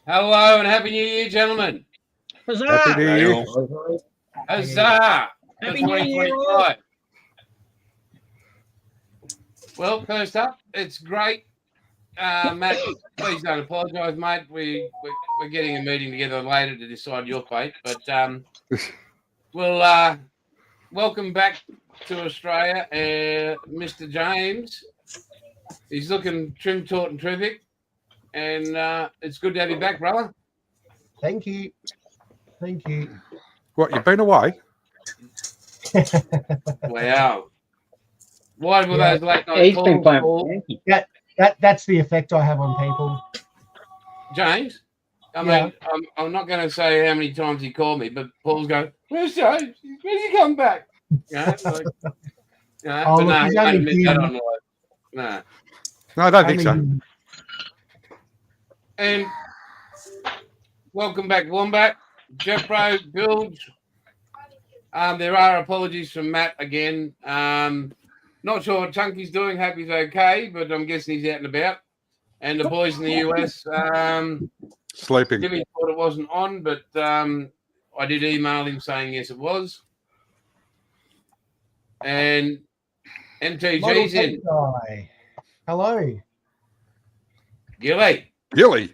Hello and Happy New Year, gentlemen. Huzzah! Happy New Year. Huzzah! For Happy New Year, 2025. Well, first up, it's great. Matt, please don't apologise, mate. We're getting a meeting together later to decide your fate. But we'll welcome back to Australia, Mr. James. He's looking trim, taut and terrific. And it's good to have you back, brother. Thank you. Thank you. What, you've been away? Wow. Why were Yeah. those late night He's been calls, playing Paul? with Yankee. That's the effect I have on people. James? I Yeah. mean, I'm not going to say how many times he called me, but Paul's going, where's James? Where's he come back? Oh, But look, no, he's he won't only admit that human. on live. No. No, I don't think so. And welcome back, Wombat, Jeffro, Bilge. There are apologies from Matt again. Not sure what Chunky's doing. Hope he's okay, but I'm guessing he's out and about. And the boys in the US, Sleeping. Jimmy thought it wasn't on, but I did email him saying yes, it was. And MTG's in. Guy. Hello. Gilly, Gilly.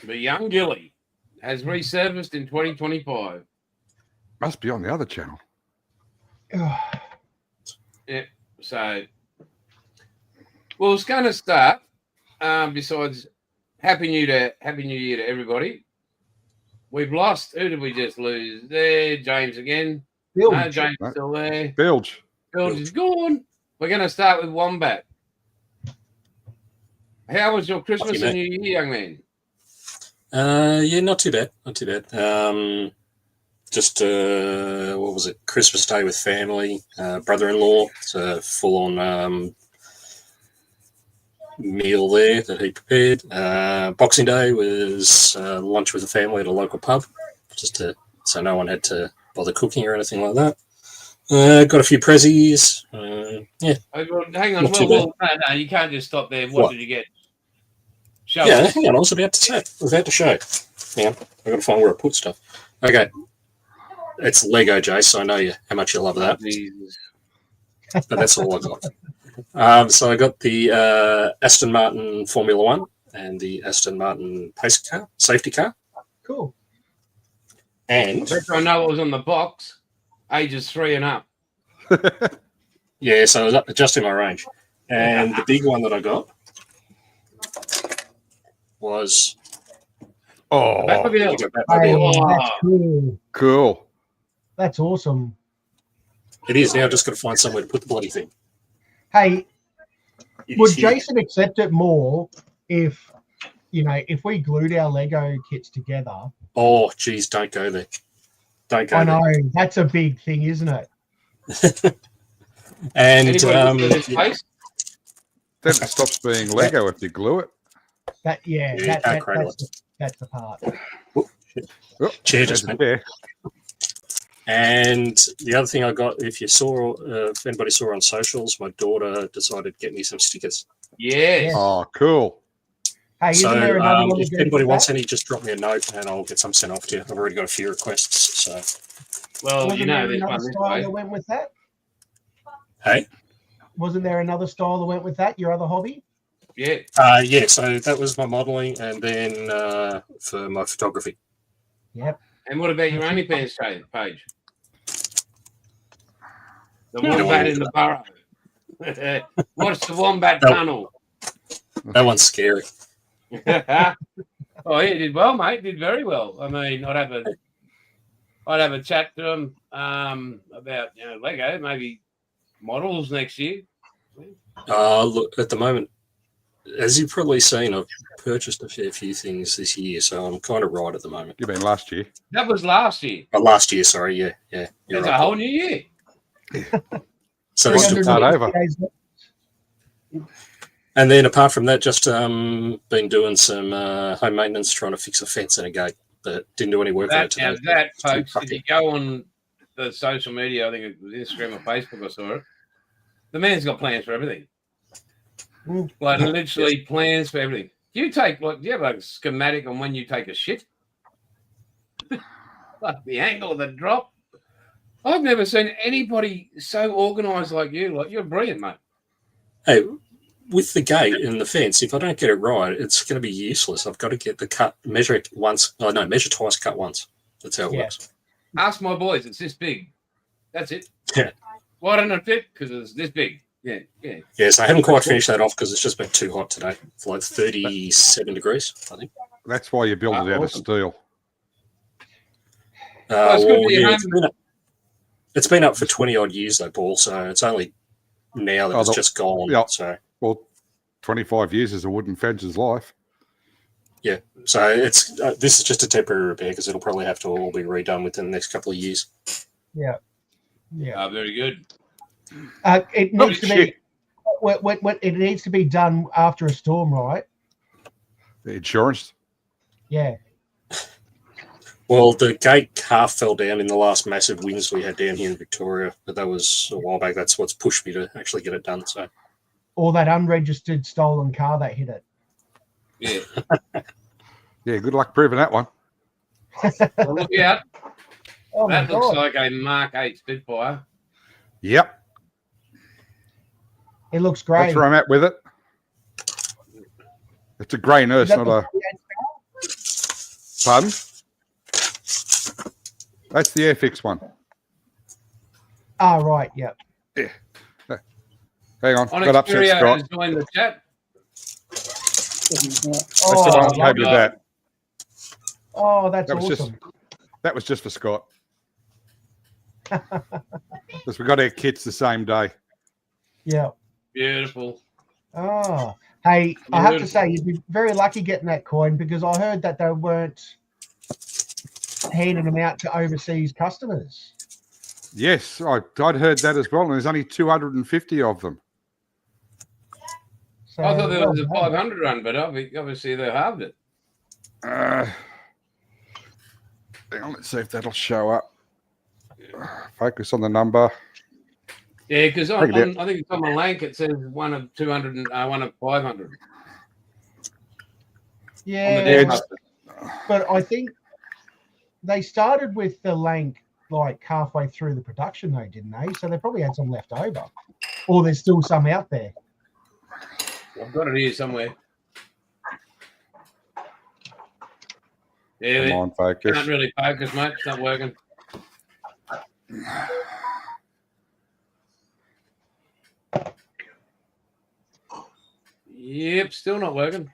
the young Gilly, has resurfaced in 2025. Must be on the other channel. Yeah, so well, it's going to start. Besides, Happy New Year to everybody. We've lost. Who did we just lose? There, James again. Bill, No, James is still there. Bilge. Bilge is gone. We're going to start with Wombat. How was your Christmas and New Year, young man? Yeah, not too bad. Not too bad. Just what was it? Christmas Day with family, brother-in-law. It's a full-on meal there that he prepared. Boxing Day was lunch with the family at a local pub, so no one had to bother cooking or anything like that. Got a few prezzies. Yeah. Oh, well, hang on. Not too No, you can't just stop there. What did you get? Show Yeah, us. hang on. I was about to say. I was about to show. Hang on. I've got to find where I put stuff. Okay. It's Lego, Jace. I know how much you love that. Jesus. But that's all I got. So I got the Aston Martin Formula One and the Aston Martin pace car, safety car. cool. And I know what was on the box. Ages 3 and up. yeah, so it was just in my range. And the big one that I got was Oh, Batmobile. Lego Hey, Batmobile. that's cool. cool. That's awesome. It is now. Just got to find somewhere to put the bloody thing. Hey, It would is here. Jason accept it more if we glued our Lego kits together? Oh, geez, don't go there. Don't go I there. know that's a big thing, isn't it? And Anybody look at this place? Then it stops being Lego if you glue it. That's the part. Oh, Chair there's just a went. chair. And the other thing I got, if anybody saw on socials, my daughter decided to get me some stickers. Yes. Oh, cool. Hey, isn't So there another one? if that goes anybody with wants that? any, just drop me a note and I'll get some sent off to you. I've already got a few requests. So, Well, Wasn't you know there this another one this style way. that went with that? hey, Wasn't there another style that went with that? Your other hobby? Yeah. yeah, so that was my modelling and then for my photography. Yep. And what about your OnlyFans page? The Yeah. Wombat in the Burrow. What's the Wombat That- Tunnel? That one's scary. Oh, he did well, mate. Did very well. I mean, I'd have a chat to him about Lego, maybe models next year. Look, at the moment, as you've probably seen, I've purchased a fair few things this year, so I'm kind of right at the moment. You mean last year? That was last year. Last year, sorry, yeah. You're It's right. a whole new year. So there's still 360 start over. days left. And then apart from that, just been doing some home maintenance, trying to fix a fence and a gate, but didn't do any work on it today. That, It's too folks, if fucking- you go on the social media, I think it was Instagram or Facebook, I saw it. The man's got plans for everything. Mm. Like literally plans for everything. Do you take what? Do you have a schematic on when you take a shit? Like the angle of the drop. I've never seen anybody so organised like you. Like you're brilliant, mate. Hey, with the gate and the fence, if I don't get it right, it's going to be useless. I've got to get the cut, measure it once. Oh, no, measure twice, cut once. That's how it Yeah. works. Ask my boys. It's this big. That's it. Yeah. Why don't it fit? Because it's this big. Yeah, yeah. Yeah, so I haven't quite finished that off because it's just been too hot today. It's like 37 degrees, I think. That's why you build it out of Awesome. steel. it's good to be home. It's been up for 20 odd years though, Paul. So it's only now that it's just gone. yeah. So 25 years is a wooden fence's life. so it's this is just a temporary repair because it'll probably have to all be redone within the next couple of years. Yeah. Very good. It needs to be. It needs to be done after a storm, right? The insurance. Yeah. Well, the gate half fell down in the last massive winds we had down here in Victoria, but that was a while back. That's what's pushed me to actually get it done. So Or that unregistered stolen car that hit it. Yeah. Yeah, good luck proving that one. Well, look out. Oh my That looks God. like a Mark 8 Spitfire. Yep, It looks great. that's where I'm at with it. It's a grey nurse, Is that not the a pardon. That's the Airfix one. Ah, right. Yeah. Hang on, On got upset Xperia Scott. has joined the chat. That's the Oh, one I paid with that. oh, that's That was just- awesome. That was just for Scott. Because we got our kits the same day. Yeah. Beautiful. Oh, hey, I have to Beautiful. say, you'd be very lucky getting that coin because I heard that they weren't handing them out to overseas customers. Yes, I'd heard that as well, and there's only 250 of them. So, I thought there was a well done. 500 run, but obviously they halved it. Hang on, let's see if that'll show up. Focus on the number. Yeah, because Take it out. I think it's on the link. It says one of 200 and one of 500. On the Yeah, dead it's- but I think they started with the Lank like halfway through the production, though, didn't they? So they probably had some left over, or there's still some out there. I've got it here somewhere. Come Yeah, on, we focus. can't really focus, mate. It's not working. Yep, still not working.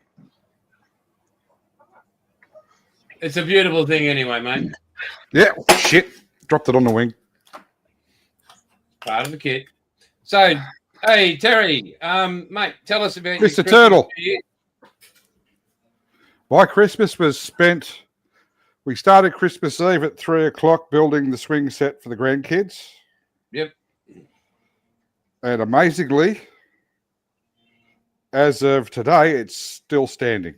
It's a beautiful thing anyway, mate. Yeah, shit. Dropped it on the wing. Part of the kit. So, hey, Terry, mate, tell us about your Mr. Christmas Turtle. year. My Christmas was spent. We started Christmas Eve at 3 o'clock building the swing set for the grandkids. Yep. And amazingly, as of today, it's still standing.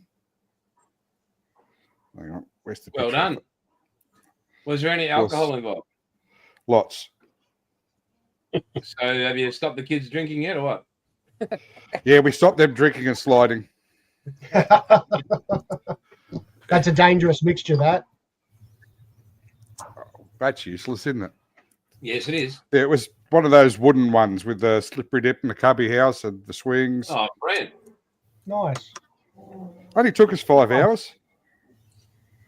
Hang on. Where's the Well picture? done. Was there any alcohol involved? Lots. So have you stopped the kids drinking yet or what? Yeah, we stopped them drinking and sliding. That's a dangerous mixture, that. That's useless, isn't it? Yes, it is. Yeah, it was one of those wooden ones with the slippery dip and the cubby house and the swings. Oh, brilliant. Nice. Only took us 5 hours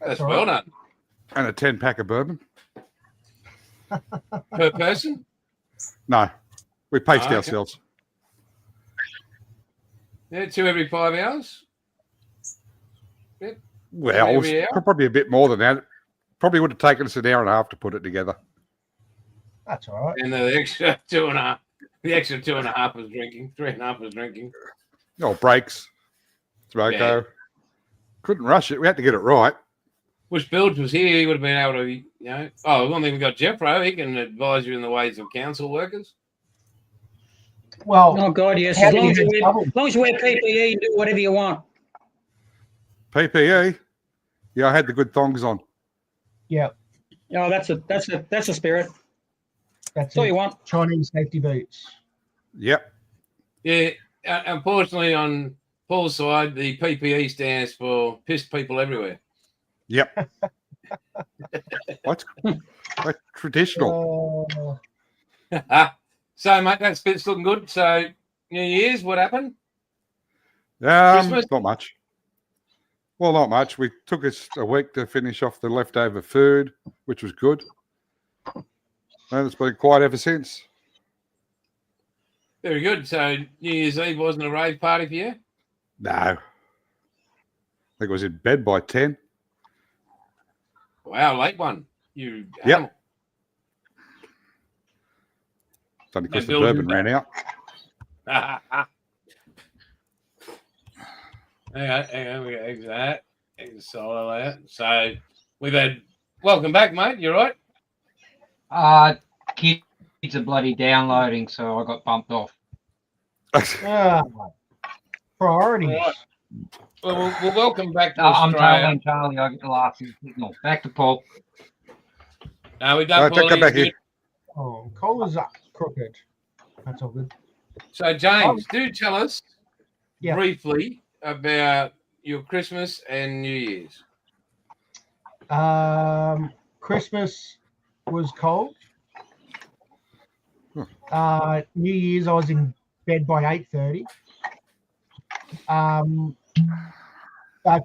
That's all well right. done. and a 10-pack of bourbon. Per person? No, we paced okay. ourselves. Yeah, 2 every 5 hours. Well, it was Every hour? probably a bit more than that. Probably would have taken us an hour and a half to put it together. That's all right. And the extra 2.5. The extra 2.5 was drinking. 3.5 was drinking. Oh, brakes, tobacco. Yeah. Couldn't rush it. We had to get it right. Wish Bilge was here. He would have been able to, you know. Oh, one thing we got Jeffro. He can advise you in the ways of council workers. Well, Oh God, yes. how As do long you as you have wear, trouble? as long as you wear PPE and do whatever you want. PPE. Yeah, I had the good thongs on. Yeah, Oh, that's a spirit. that's That's all it. you want. Chinese safety boots. Yep. Yeah. Unfortunately, on Paul's side, the PPE stands for pissed people everywhere. Yep. What? That's traditional. So, mate, that split's looking good. So, New Year's, what happened? Christmas? Not much. Well, not much. We took us a week to finish off the leftover food, which was good. And it's been quiet ever since. Very good. So, New Year's Eve wasn't a rave party for you? No. I think I was in bed by 10. Wow, late one. You Yep. animal. It's only because No the building. bourbon ran out. Hang on, we got exit that. Exit solo that. So we've had welcome back, mate. You right? Kids are bloody downloading, so I got bumped off. Ah, priorities. Right. Well, we'll welcome back to I'm Australia. Charlie. I get the last signal. Back to Paul. No, we don't. Come back here. Oh, Cola's up crooked. That's all good. So James, do tell us Yeah. briefly about your Christmas and New Year's. Christmas was cold. Huh. New Year's, I was in bed by 8:30.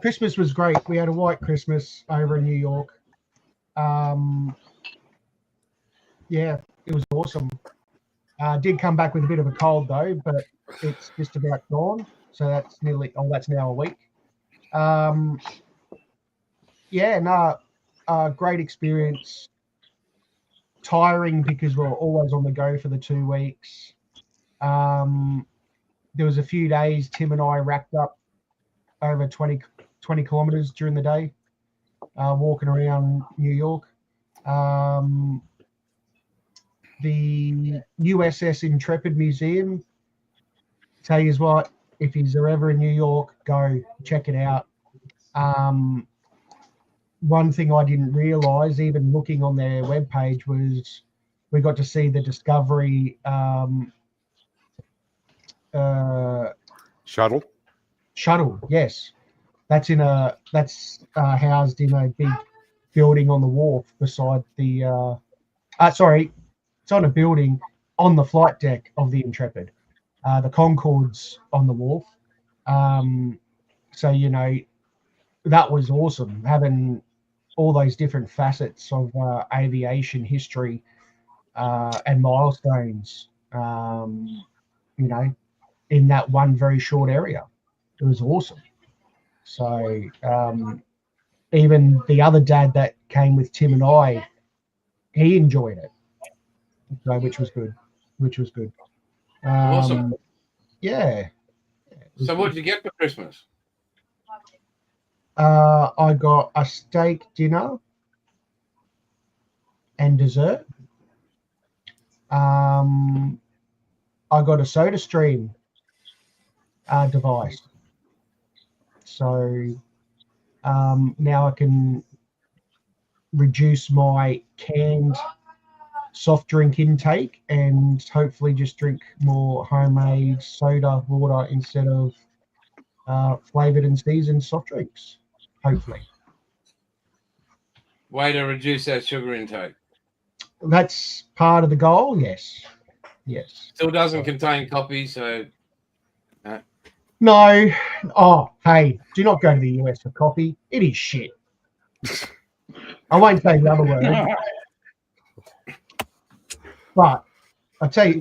Christmas was great. We had a white Christmas over in New York. Yeah, it was awesome. Did come back with a bit of a cold though, but it's just about gone. So that's that's now a week. Great experience. Tiring because we're always on the go for the 2 weeks. There was a few days Tim and I racked up over 20 kilometers during the day, walking around New York. The USS Intrepid Museum, tell you what, if he's ever in New York, go check it out. One thing I didn't realize, even looking on their webpage, was we got to see the Discovery Shuttle. shuttle. Yes, that's housed in a big building on the wharf beside the. It's on a building on the flight deck of the Intrepid. The Concorde's on the wharf. So that was awesome, having all those different facets of aviation history and milestones. In that one very short area. It was awesome. So even the other dad that came with Tim and I, he enjoyed it. So, which was good. Awesome. Yeah. So what did you get for Christmas? I got a steak dinner and dessert. I got a SodaStream device. So now I can reduce my canned soft drink intake and hopefully just drink more homemade soda water instead of flavored and seasoned soft drinks, hopefully. Way to reduce that sugar intake. That's part of the goal, yes. Still doesn't contain coffee, so No. Oh, hey, do not go to the US for coffee. It is shit. I won't say the other word. But I'll tell you,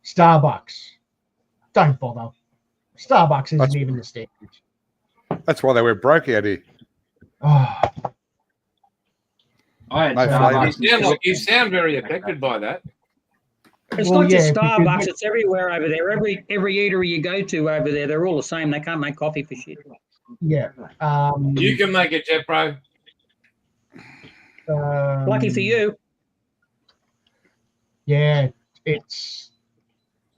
Starbucks. Don't bother. Starbucks isn't even the standard. That's why they went broke out here. Oh, I had No Starbucks. you sound very affected by that. It's Well, not just yeah, because Starbucks, it's everywhere over there. Every eatery you go to over there, they're all the same. They can't make coffee for shit. yeah. You can make it, Jet Bro. Lucky for you. Yeah, it's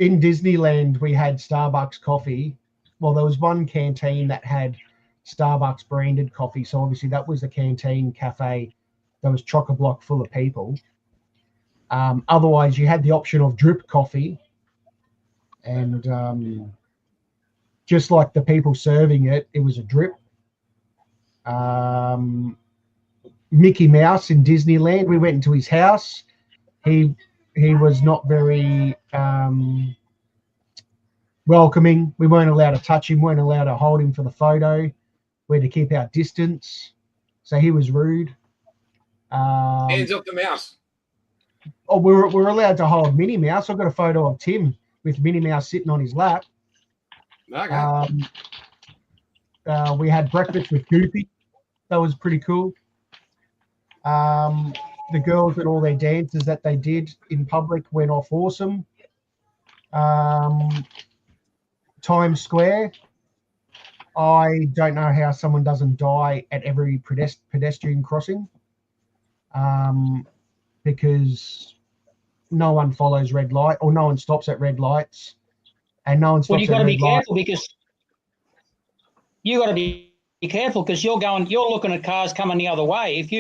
in Disneyland. We had Starbucks coffee. Well, there was one canteen that had Starbucks branded coffee. So obviously that was the canteen cafe that was chock-a-block full of people. Otherwise, you had the option of drip coffee. And just like the people serving it, it was a drip. Mickey Mouse in Disneyland, we went into his house. He was not very welcoming. We weren't allowed to touch him, weren't allowed to hold him for the photo. We had to keep our distance. So he was rude. Hands off the mouse. Oh, we're allowed to hold Minnie Mouse. I've got a photo of Tim with Minnie Mouse sitting on his lap. Okay. We had breakfast with Goofy. That was pretty cool. The girls and all their dances that they did in public went off awesome. Times Square. I don't know how someone doesn't die at every pedestrian crossing, because no one follows red light, or no one stops at red lights, and no one stops Well, you got at to red be light. careful because you're looking at cars coming the other way. If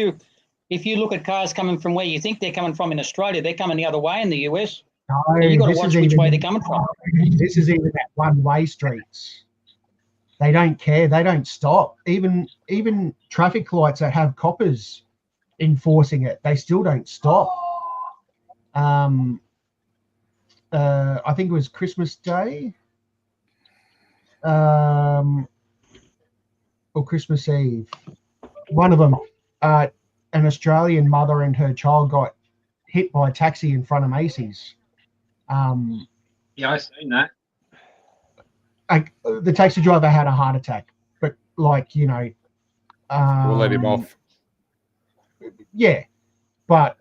you look at cars coming from where you think they're coming from in Australia, they're coming the other way in the US. No, So you got to this watch is which even- way they're coming from. This is even at one-way streets. They don't care. They don't stop. Even traffic lights that have coppers enforcing it, they still don't stop. I think it was Christmas Day, or Christmas Eve. One of them, an Australian mother and her child got hit by a taxi in front of Macy's. Yeah, I've seen that. The taxi driver had a heart attack, but We'll let him off. Yeah, but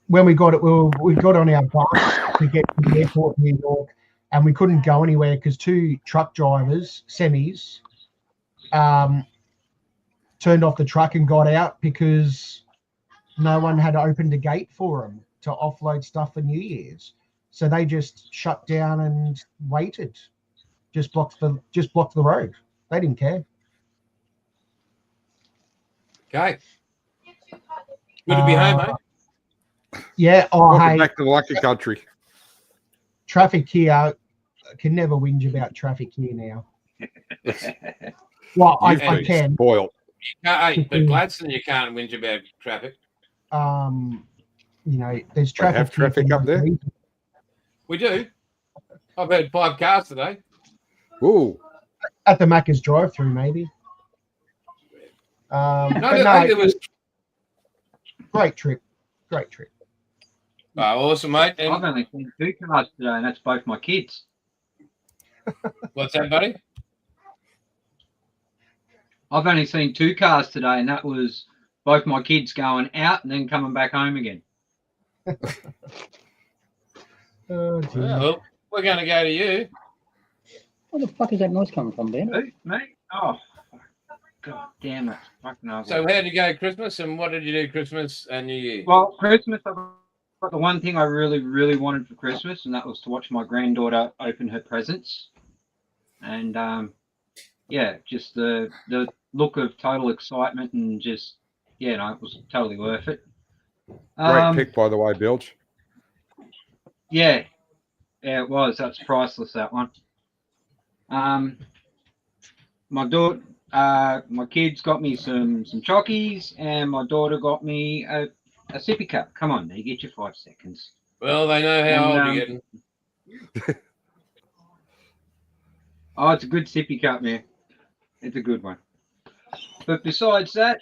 when we got it, we got on our bus to get to the airport in New York, and we couldn't go anywhere because two truck drivers, semis, turned off the truck and got out because no one had opened a gate for them to offload stuff for New Year's. So they just shut down and waited, just blocked the road. They didn't care. Okay. Good to be home, mate. Yeah. Oh, Welcome hey, back to the lucky country. traffic here. I can never whinge about traffic here now. Well, I You've been can. spoiled. Hey, but Gladstone, you can't whinge about traffic. There's traffic. have here for traffic up no there? reason. We do. I've had 5 cars today. Ooh, At the Macca's drive-through, maybe. No, But I no, think it was great trip. Great trip. awesome, mate. I've And only seen 2 cars today, and that's both my kids. what's that, buddy? I've only seen 2 cars today, and that was both my kids going out and then coming back home again. Oh, dear. Well, we're going to go to you. Where the fuck is that noise coming from, Ben? Who? Me? Oh, God damn it. Fucking ugly. So, how did you go Christmas, and what did you do Christmas and New Year? Well, Christmas, I've got the one thing I really, really wanted for Christmas, and that was to watch my granddaughter open her presents. And yeah, just the look of total excitement and just, yeah, no, it was totally worth it. great pick, by the way, Bilge. Yeah, it was. That's priceless, that one. My daughter, my kids got me some chockies, and my daughter got me a sippy cup. Come on, you get your 5 seconds. Well, they know how And, old you're getting. Oh, it's a good sippy cup, man. It's a good one. But besides that,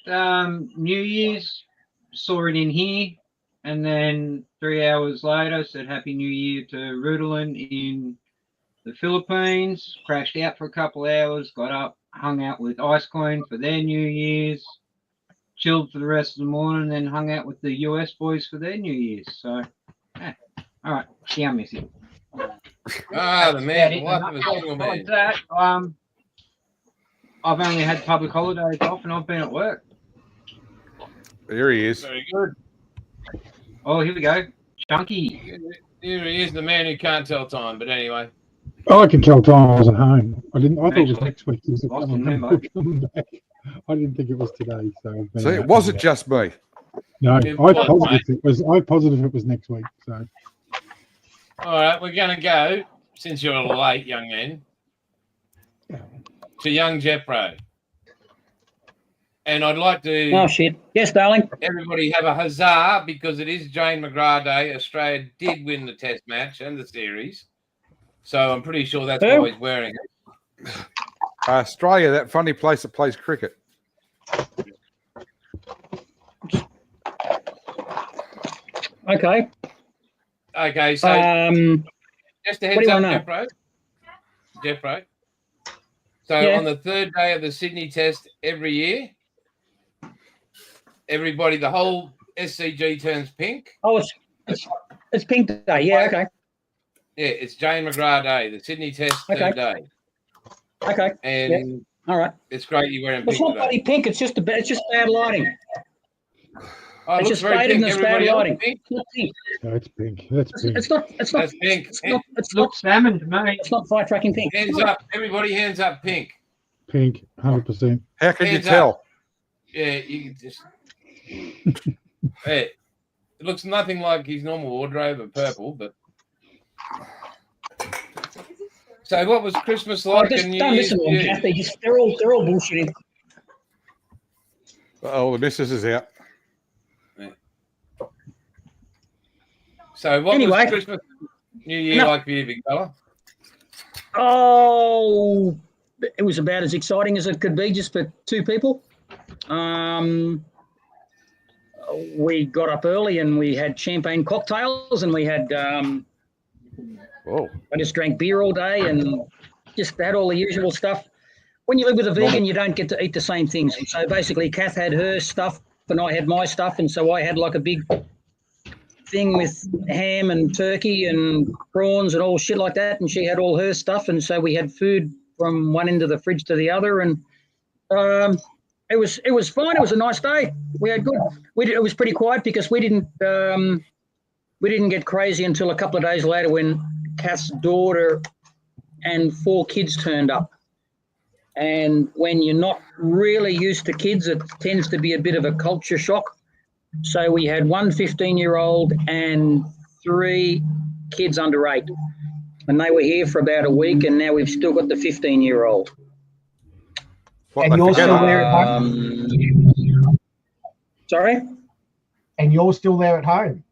New Year's, saw it in here, and then 3 hours later said Happy New Year to Rudolin in the Philippines. Crashed out for a couple hours, got up, hung out with Ice Queen for their New Year's, chilled for the rest of the morning, then hung out with the US boys for their New Year's. So, yeah. All right, see, I miss you. Ah, the man, the That's wife of a about it. single Besides man. that, I've only had public holidays off, and I've been at work. There he is. Very good. Oh, here we go. Chunky. Here he is, the man who can't tell time. But anyway, I could tell time I was at home. I thought it was next week. Lost in memo. I didn't think it was today. So I've been See, it out wasn't and just me. about. No, It I was, positive it was. I positive it was next week. So all right, we're going to go. Since you're late, young man, to young Jeffro. And I'd like to Oh shit! Yes, darling. everybody have a huzzah because it is Jane McGrath Day. Australia did win the Test match and the series, so I'm pretty sure that's Who? why he's wearing it. Australia, that funny place that plays cricket. Okay. Okay, so just a what heads do you up, wanna Jeffro. So Yeah. on the third day of the Sydney Test every year, everybody, the whole SCG turns pink. Oh, it's Pink Day. Yeah. Okay. Yeah, it's Jane McGrath Day, the Sydney Test Okay. third day, Okay. and All right. it's great you're wearing It's pink not today. bloody pink. It's just bad lighting. Oh, it It's looks just very faded pink. and it's bad Everybody else lighting. pink. It's not pink. No, it's pink. That's pink. It's not. It's not. That's pink. It's not. It's Looks not. salmon to me. It's not fire tracking pink. Hands up, everybody! Hands up, pink. Pink, 100%. How can you Hands tell? up. Yeah, you can just. Hey, it looks nothing like his normal wardrobe of purple, but. So, what was Christmas Oh, like? just and New don't Year's listen to them, Eve? Kath. They're all bullshitting. Oh, the missus is out. So, what Anyway. was Christmas, New Year No. like for you, big fella? Oh, it was about as exciting as it could be, just for two people. We got up early and we had champagne cocktails, and we had. Oh, I just drank beer all day and just had all the usual stuff. When you live with a vegan, you don't get to eat the same things. And so basically, Kath had her stuff and I had my stuff, and so I had like a big thing with ham and turkey and prawns and all shit like that, and she had all her stuff, and so we had food from one end of the fridge to the other, and it was fine. It was a nice day. We had good. It was pretty quiet because we didn't get crazy until a couple of days later when Kath's daughter and 4 kids turned up. And when you're not really used to kids, it tends to be a bit of a culture shock. So we had one 15-year-old and 3 kids under 8. And they were here for about a week, and now we've still got the 15-year-old. what, And they you're forget still it? there at home? Sorry? And you're still there at home?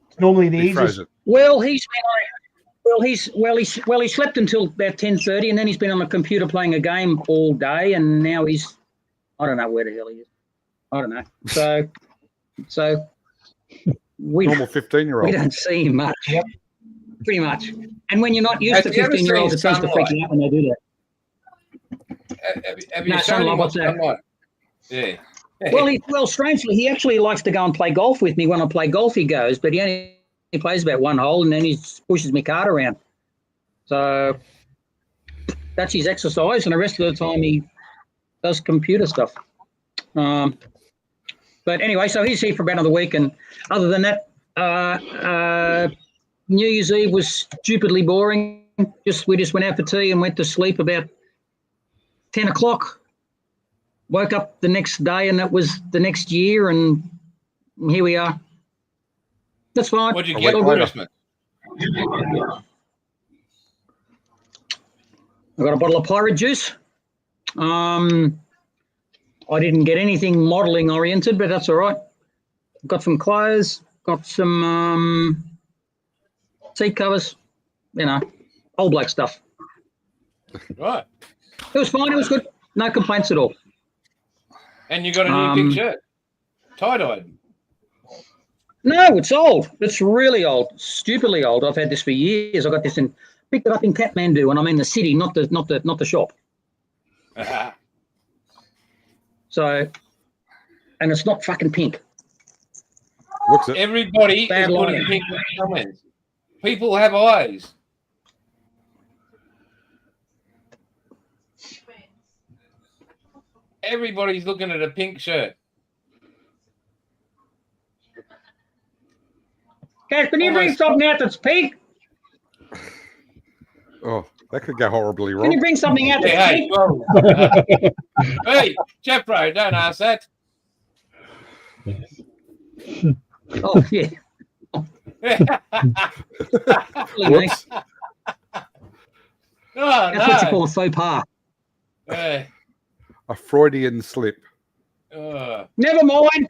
It's normally the He easiest. froze it. Well, he slept until about 10:30, and then he's been on the computer playing a game all day, and now I don't know where the hell he is. I don't know. So we Normal 15-year-old. don't see him much. Yep. Pretty much. And when you're not used Have to you ever 15-year-olds, it seen tends to freak sunlight? you out when they do that. Have you No, shown sunlight, him what's what's that? sunlight? Yeah. Well, strangely, he actually likes to go and play golf with me. When I play golf, he goes, but he only plays about one hole, and then he pushes my cart around. So that's his exercise, and the rest of the time he does computer stuff. But anyway, so he's here for about another week, and other than that, New Year's Eve was stupidly boring. We just went out for tea and went to sleep about 10 o'clock. Woke up the next day, and that was the next year, and here we are. That's fine. What'd you A get week for later. Christmas? I got a bottle of pirate juice. I didn't get anything modelling oriented, but that's all right. Got some clothes, got some seat covers, old bloke stuff. Right. It was fine. It was good. No complaints at all. And you got a new pink shirt. Tie-dyed. No, it's old. It's really old. Stupidly old. I've had this for years. I got this picked it up in Kathmandu when I'm in the city, not the shop. So, and it's not fucking pink. Looks it. Everybody Bad is putting lighting. pink in the comments. People have eyes. Everybody's looking at a pink shirt. Guys, can you bring something out that's pink? Oh, that could go horribly Can you wrong. bring something out that's Yeah, hey, pink? well, hey, Jeffro, don't ask that. Oh, yeah. Really, mate. Whoops. Oh, That's what you no. call a faux pas. Yeah. A Freudian slip. Never mind.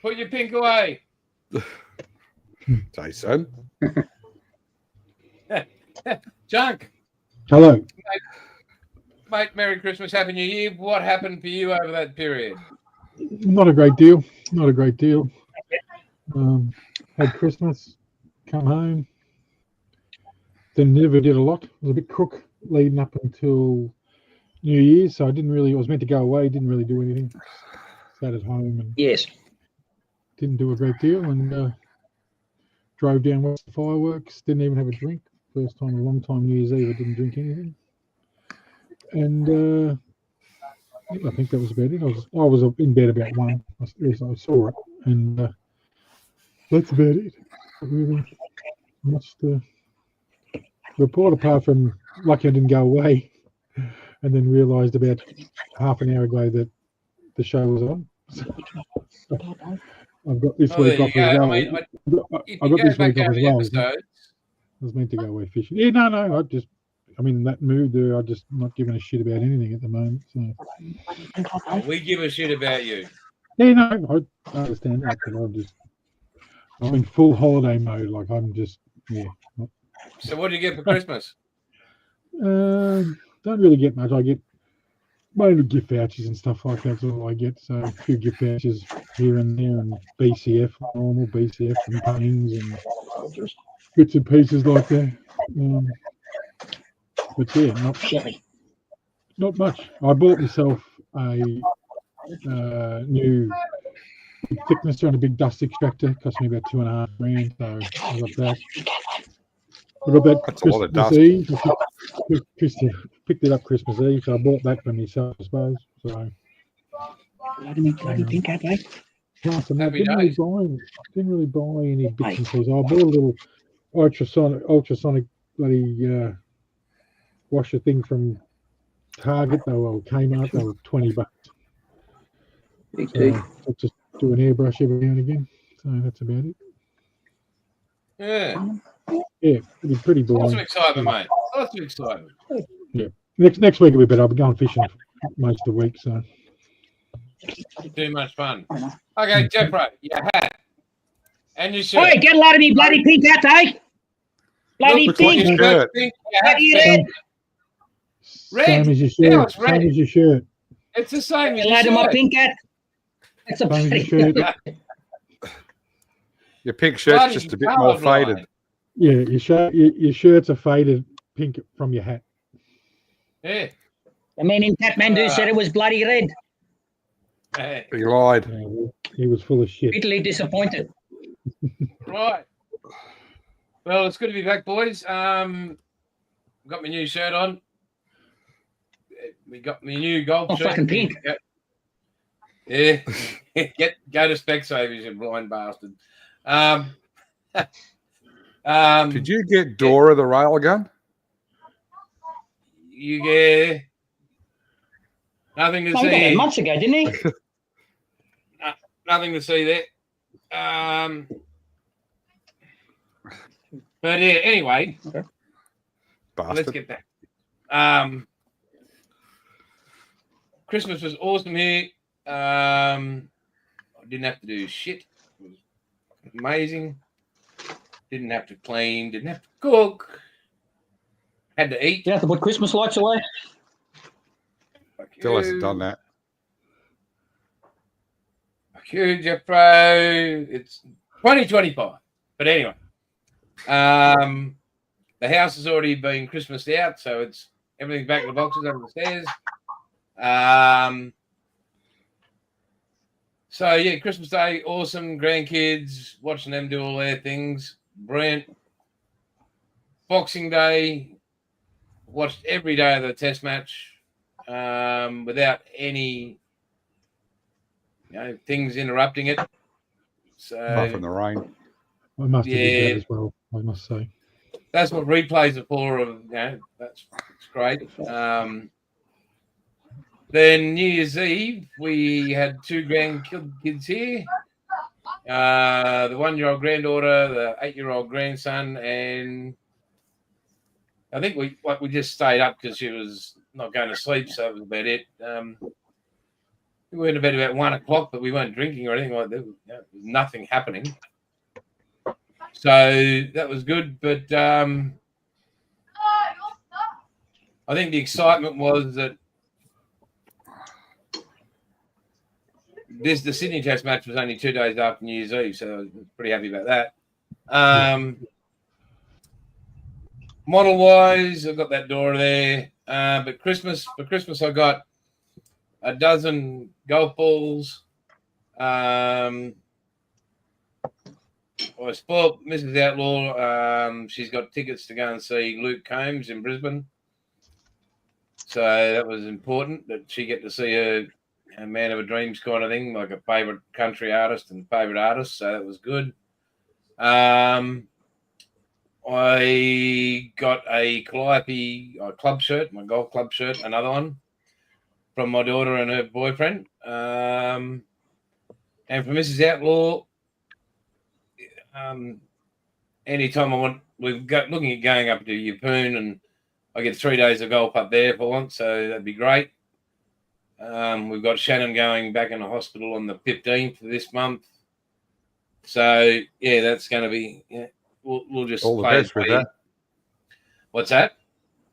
Put your pink away. Jason. Junk, Hello. mate, Merry Christmas, Happy New Year. What happened for you over that period? Not a great deal. Not a great deal. Had Christmas, come home. Then never did a lot. It was a bit crook leading up until New Year's, so I was meant to go away, didn't really do anything. Sat at home and Yes. didn't do a great deal, and drove down West for fireworks. Didn't even have a drink. First time in a long time, New Year's Eve, I didn't drink anything. And I think that was about it. I was in bed about 1. I saw it, and that's about it. Not really much to report apart from lucky I didn't go away, and then realised about half an hour ago that the show was on. I've got this week off as well. I if I you got go this back week off over as the well. episodes, I was meant to go away fishing. Yeah, no. I'm in that mood there. I'm just not giving a shit about anything at the moment. So we give a shit about you. yeah, no, I understand that, but I'm in full holiday mode. Like I'm just not, So what did you get for Christmas? don't really get much. I get mainly gift vouchers and stuff like that. That's all I get. So a few gift vouchers here and there, and BCF, normal BCF and paintings and bits and pieces like that. But yeah, not much. I bought myself a new thicknesser and a big dust extractor. It cost me about $2.5 grand. So I got that. That's a lot of dust. Eve. I picked it up Christmas Eve, so I bought that for myself, I suppose. So Bloody pink hat, eh? apart from that, Happy didn't really buy any bits and pieces. I bought a little ultrasonic bloody washer thing from Target. They were Kmart. They were $20. So I just do an airbrush every now and again. So that's about it. Yeah. Yeah, it'll be pretty Lots boring. of excitement, mate. Lots of excitement. Next week will be better. I'll be going fishing most of the week, so Too much fun. Okay, Jeffro, your hat. And your shirt. Hey, get a lot of me bloody pink hat, eh? Bloody Looks like pink. your shirt. Pink, your hat's Bloody pink. red. same as your Yeah, shirt. it's red. Same as your shirt. It's the same as Get a your lot of my shirt. pink hat. That's a Same as bloody... your shirt. Your pink shirt's Bloody just a bit more colourblind. faded. Yeah, your shirts are faded pink from your hat. Yeah. The man in Kathmandu said it was bloody red. Yeah. He lied. He was full of shit. Bitterly disappointed. Right. Well, it's good to be back, boys. Got my new shirt on. We got my new gold Oh, shirt. fucking pink. Yeah. Go to Specsavers, you blind bastard. Did you get Dora the railgun? You get nothing to Oh, he got see. that Here. months ago, didn't he? Nothing to see there. But yeah, anyway, let's Bastard. get back. Christmas was awesome here. I didn't have to do shit. It was amazing. Didn't have to clean. Didn't have to cook. Had to eat. You have to put Christmas lights away. Still hasn't done that. Huge Pro. It's 2025. But anyway, the house has already been Christmased out, so it's everything's back in the boxes under the stairs. So yeah, Christmas Day, awesome. Grandkids, watching them do all their things. Brilliant. Boxing Day, watched every day of the test match without any things interrupting it. Apart from So the rain. I must have Yeah. did that as well, I must say. that's what replays are for. That's great. Then New Year's Eve, we had 2 grandkids here. The 1-year-old granddaughter, the 8-year-old grandson, and I think we just stayed up because she was not going to sleep, so that was about it. We went to bed about 1 o'clock, but we weren't drinking or anything like that. There was nothing happening. So that was good. But I think the excitement was that the Sydney Test match was only 2 days after New Year's Eve, so I was pretty happy about that. Model-wise, I've got that door there. But for Christmas, I got a dozen golf balls. I spoiled Mrs. Outlaw. She's got tickets to go and see Luke Combs in Brisbane. So that was important that she get to see a man of her dreams kind of thing, like a favourite country artist and favourite artist. So that was good. I got a Calliope club shirt, my golf club shirt, another one from my daughter and her boyfriend. And for Mrs. Outlaw, anytime we're looking at going up to Yeppoon, and I get 3 days of golf up there for once, so that'd be great. We've got Shannon going back in the hospital on the 15th of this month. So, yeah, that's going to be, we'll just all the best with that. What's that?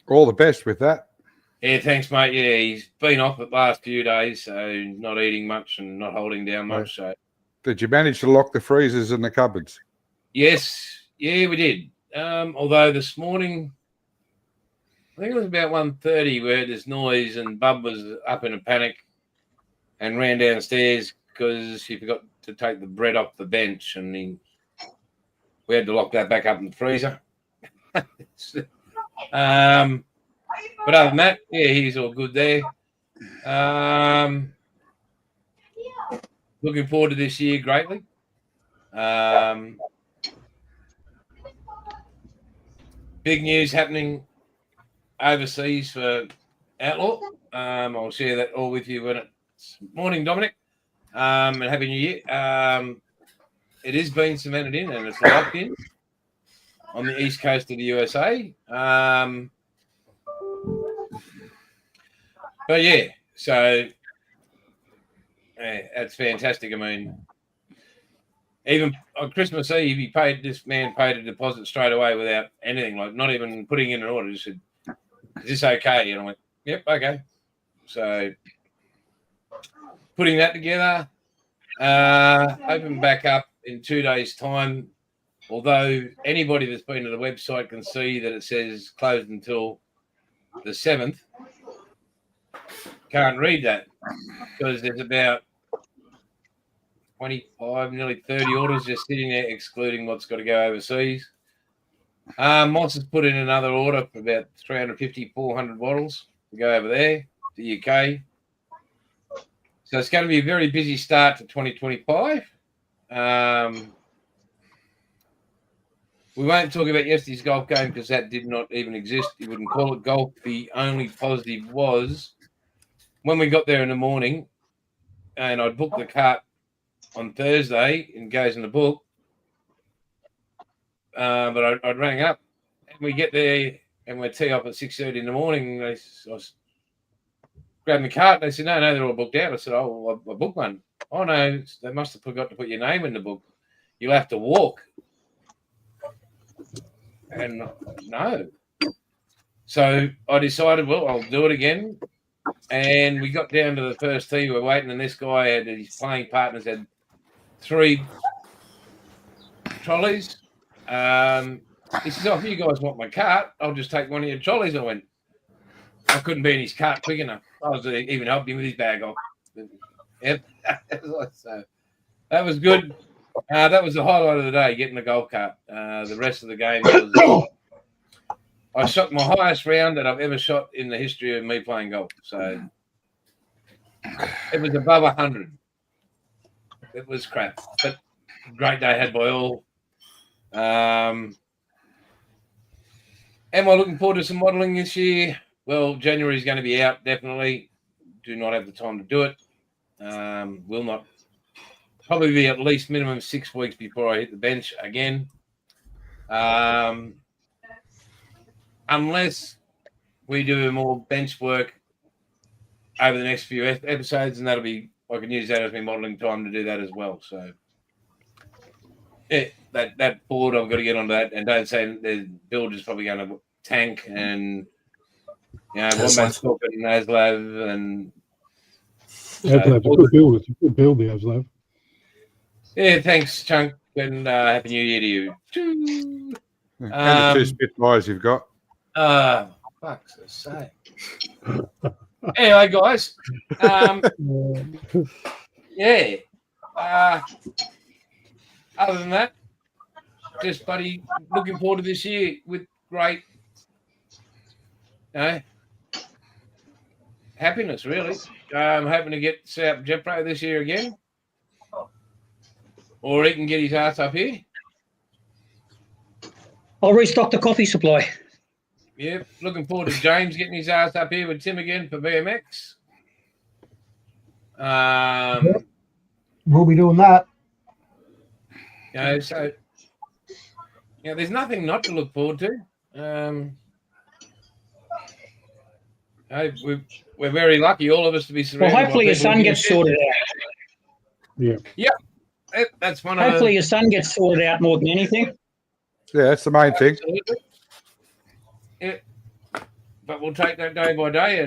All the best with that. Yeah, thanks, mate. Yeah, he's been off the last few days, so not eating much and not holding down much. So, did you manage to lock the freezers and the cupboards? Yes, yeah, we did. Although this morning, I think it was about 1:30, we heard this noise, and Bub was up in a panic and ran downstairs because he forgot to take the bread off the bench, and we had to lock that back up in the freezer. But other than that, yeah, he's all good there. Looking forward to this year greatly. Big news happening overseas for Outlaw. I'll share that all with you when it's morning, Dominic. And Happy New Year. It is being cemented in, and it's locked in on the east coast of the USA. But yeah, so that's fantastic. I mean, even on Christmas Eve, this man paid a deposit straight away without anything, like not even putting in an order. Just said, "Is this okay?" And I went, "Yep, okay." So putting that together, open back up in 2 days' time. Although anybody that's been to the website can see that it says closed until the 7th. Can't read that because there's about 25, nearly 30 orders just sitting there, excluding what's got to go overseas. Moss has put in another order for about 350, 400 bottles to go over there, the UK. So it's going to be a very busy start to 2025. We won't talk about yesterday's golf game because that did not even exist. You wouldn't call it golf. The only positive was when we got there in the morning and I'd booked the cart on Thursday and goes in the book. But I rang up and we get there and we tee up at 6:30 in the morning. I was grabbing the cart and they said, no, they're all booked out. I said, oh, I booked one. Oh, no, they must have forgot to put your name in the book. You'll have to walk. And no. So I decided, well, I'll do it again. And we got down to the first tee. We were waiting, and this guy had his playing partners had 3 trolleys. He says, oh, if you guys want my cart, I'll just take one of your trolleys. I went, I couldn't be in his cart quick enough. I was even helping him with his bag off. Yep. So that was good. That was the highlight of the day, getting the golf cart. The rest of the game was I shot my highest round that I've ever shot in the history of me playing golf. So it was above 100. It was crap, but great day had by all. Am I looking forward to some modelling this year? Well, January is going to be out, definitely. Do not have the time to do it. Will not. Probably be at least minimum 6 weeks before I hit the bench again. unless we do more bench work over the next few episodes, and that'll be, I can use that as my modelling time to do that as well. So that board, I've got to get onto that, and don't say the builder's probably going to tank, and Wombat's talking Aslav, and Aslav's a good build. It's a good build, the Aslav. yeah, thanks, Chunk, and Happy New Year to you. And the two Spitfires you've got. Fuck's sake. Anyway, guys. Yeah. Other than that, just buddy, looking forward to this year with great, happiness. Really, I'm hoping to get set up Jepro this year again, or he can get his ass up here. I'll restock the coffee supply. Yep, looking forward to James getting his ass up here with Tim again for BMX. We'll be doing that. So there's nothing not to look forward to. We're very lucky, all of us, to be surrounded. Well, hopefully by your people son who gets give a sorted out. Yeah. That's one of Hopefully your son gets sorted out more than anything. Yeah, that's the main thing. Absolutely. Yeah. But we'll take that day by day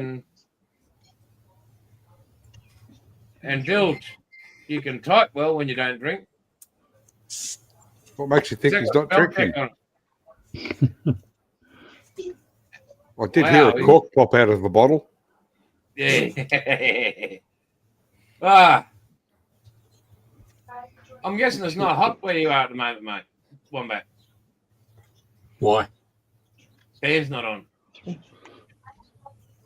and build. You can type well when you don't drink. What makes you think he's not drinking? I did hear a cork pop out of the bottle. Yeah. I'm guessing it's not hot where you are at the moment, mate. Wombat. Why? Fan's not on. It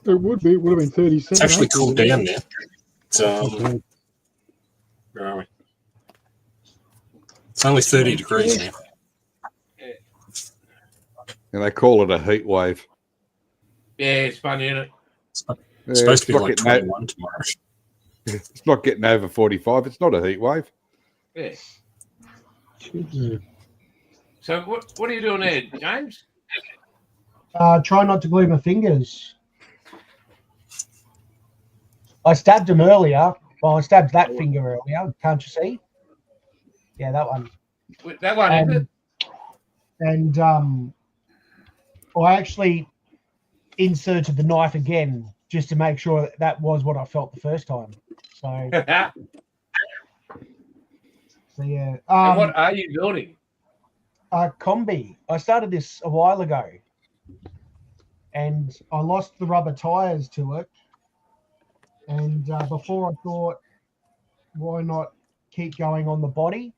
would be. It would have been 37. It's actually cooled down now. It's, Okay. where are we? It's only 30 degrees now. And they call it a heat wave. Yeah, it's funny, isn't it? It's supposed to be not like getting 21 tomorrow. It's not getting over 45. It's not a heat wave. Yeah. Yeah. So what are you doing there, James? Try not to glue my fingers. I stabbed him earlier. Well, I stabbed that finger earlier. Can't you see? Yeah, that one. That one, isn't it? And I actually inserted the knife again just to make sure that was what I felt the first time. So, And yeah. what are you building? Combi. I started this a while ago, and I lost the rubber tires to it. And before I thought, why not keep going on the body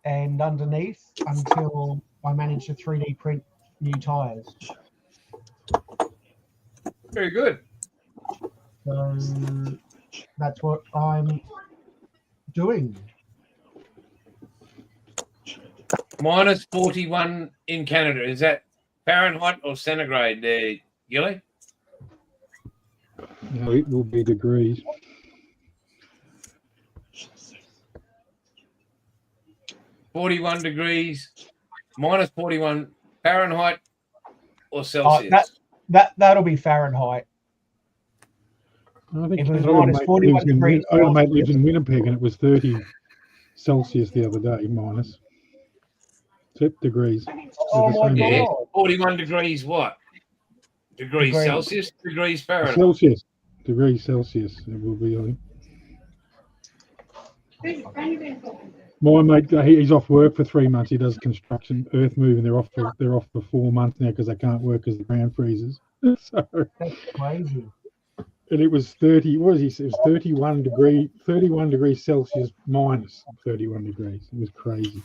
and underneath until I managed to 3D print new tires. Very good. So that's what I'm doing. Minus 41 in Canada. Is that Fahrenheit or centigrade there, Gilly? No, it will be degrees. -41 degrees, minus 41 Fahrenheit or Celsius? That'll be Fahrenheit. I think If it was another minus mate 41 lives in degrees Win- other mate lives in Winnipeg, and it was 30 Celsius the other day, minus. Tip degrees. Oh They're the my same. Yeah, God. 41 degrees what? Degrees Degrees. Celsius, degrees Fahrenheit. Celsius. Degrees Celsius. It will be, I think. My mate, he's off work for 3 months. He does construction, earth moving. They're off for 4 months now because they can't work because the ground freezes. So, That's crazy. and it was 30. What was he? It was 31 degrees Celsius minus 31 degrees. It was crazy.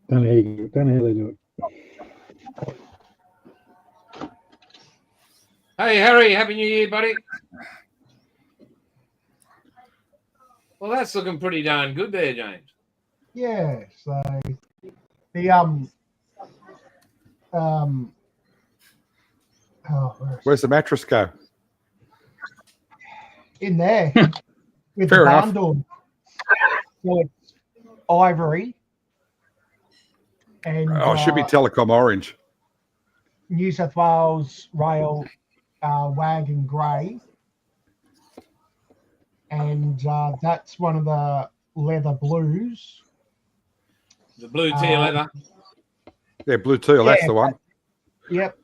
Don't know how they do it. Hey, Harry, Happy New Year, buddy. Well, that's looking pretty darn good there, James. Yeah. So the Where's the mattress go? in there with Fair the enough. bundle. So it's ivory. And Oh, it should be Telecom Orange. New South Wales Rail Wagon Grey, and that's one of the leather blues. The blue teal leather. Yeah, blue teal. That's Yeah. the one. Yep.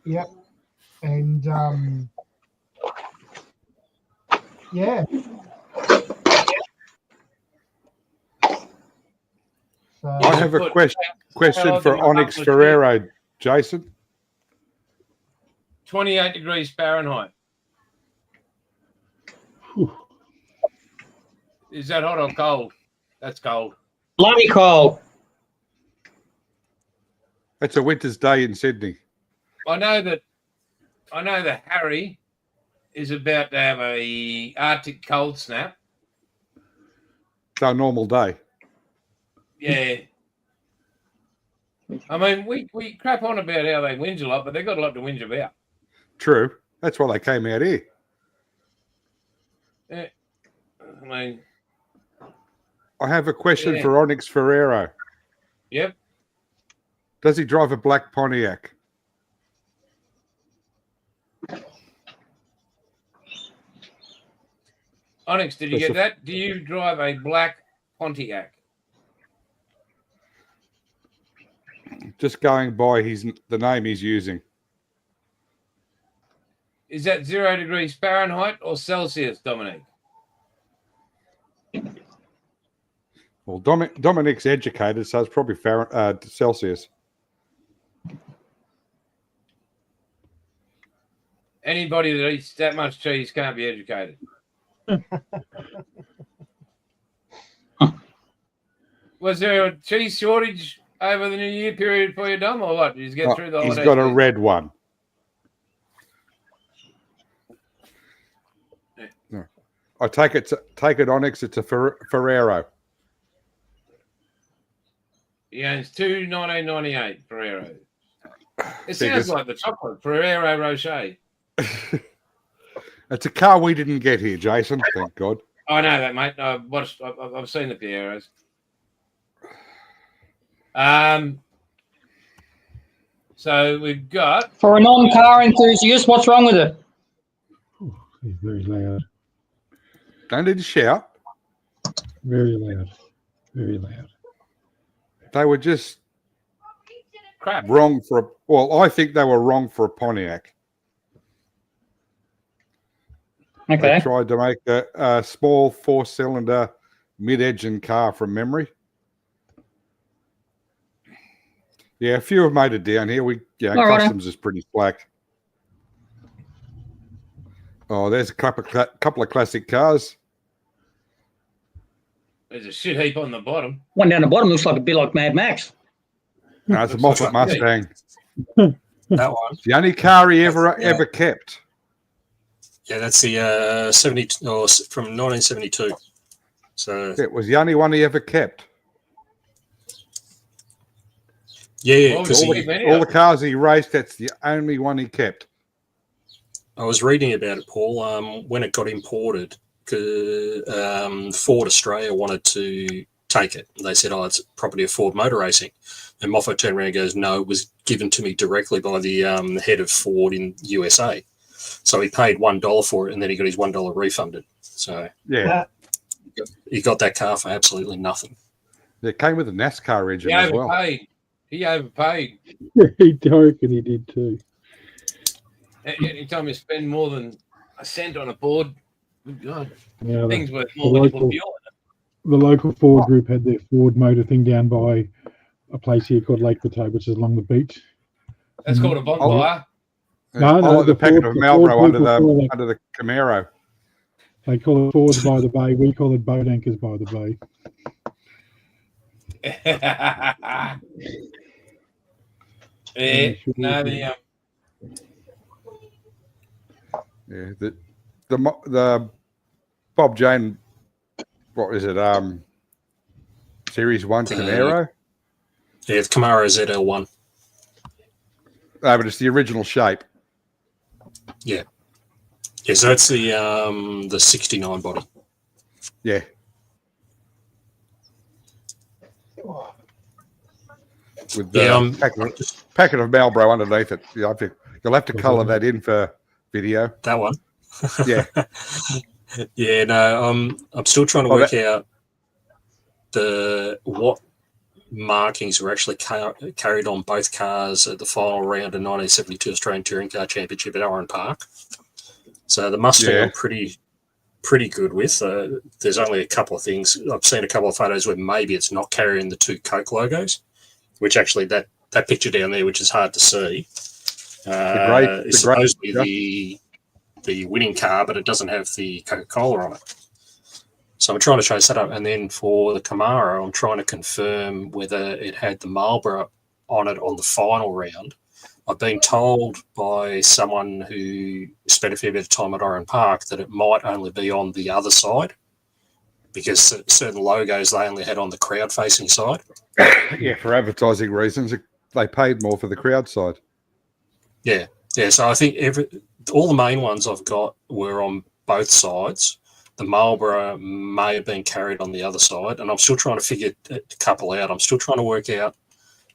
And yeah. So, I have a question for Onyx Ferrero, Jason. 28 degrees Fahrenheit. Whew. Is that hot or cold? That's cold. Bloody cold. It's a winter's day in Sydney. I know that Harry is about to have a Arctic cold snap. It's a normal day. Yeah. I mean, we crap on about how they whinge a lot, but they've got a lot to whinge about. True. That's why they came out here. Yeah. I mean, I have a question Yeah. for Onyx Ferrero. yep. Does he drive a black Pontiac? Onyx, did you That's get that? Do you drive a black Pontiac? Just going by the name he's using. Is that 0 degrees Fahrenheit or Celsius, Dominic? Well, Dominic's educated, so it's probably Celsius. Anybody that eats that much cheese can't be educated. Was there a cheese shortage over the New Year period for you, Dom, or what? Did you get through the He's holiday got a season? red one. No. I take it Onyx. It's a Ferrero. He owns two 1998 Ferrero. It See, sounds this- like the chocolate Ferrero Rocher. It's a car we didn't get here, Jason. Thank God. I know that, mate. I've seen the Ferreros. So we've got For a non-car enthusiast, what's wrong with it? Whew, he's very loud. Don't need to shout. Very loud. Very loud. They were just crap. wrong for I think they were wrong for a Pontiac. They Okay. tried to make a small 4-cylinder mid-engine car from memory. Yeah, a few have made it down here. All right. Customs is pretty slack. Oh, there's a couple of classic cars. There's a shit heap on the bottom. One down the bottom looks like a bit like Mad Max. No, it's a Looks Moffat like a Mustang. That one. The only car he ever Yeah. kept. Yeah, that's the 70 or from 1972. So It was the only one he ever kept. yeah, Well, because all the- All the cars he raced, that's the only one he kept. I was reading about it, Paul. When it got imported, Ford Australia wanted to take it. They said, "Oh, it's property of Ford Motor Racing," and Moffat turned around and goes, "No, it was given to me directly by the head of Ford in USA." So he paid $1 for it, and then he got his $1 refunded. So Yeah. he got that car for absolutely nothing. It came with a NASCAR engine He as well. overpaid. He overpaid. He reckon he did too. Anytime you spend more than a cent on a board, good God, Now, things worth the more when you put local- fuel the local Ford group had their Ford motor thing down by a place here called Lake Botay, which is along the beach. in it. That's called a bonfire. No, I like the packet of the Marlboro Ford under people call it- the Camaro. They call it Ford by the Bay. We call it boat anchors by the Bay. Yeah, no, Yeah, the Bob Jane, what is it? Series 1 Camaro. Yeah, the Camaro ZL1. No, but it's the original shape. Yeah, so that's the 69 body. Yeah. With the Yeah, packet of Marlboro underneath it. Yeah, You'll have to colour that in for video. That one. Yeah. Yeah, no, I'm still trying to Oh, work out what markings were actually carried on both cars at the final round of 1972 Australian Touring Car Championship at Oran Park. So the Mustang Yeah. I'm pretty good with. There's only a couple of things. I've seen a couple of photos where maybe it's not carrying the two Coke logos, which actually that picture down there, which is hard to see, is supposedly the winning car, but it doesn't have the Coca-Cola on it. So I'm trying to chase that up. And then for the Camaro, I'm trying to confirm whether it had the Marlboro on it on the final round. I've been told by someone who spent a fair bit of time at Oran Park that it might only be on the other side because certain logos they only had on the crowd-facing side. Yeah, for advertising reasons, they paid more for the crowd side. Yeah. So I think all the main ones I've got were on both sides. The Marlboro may have been carried on the other side, and I'm still trying to figure a couple out. I'm still trying to work out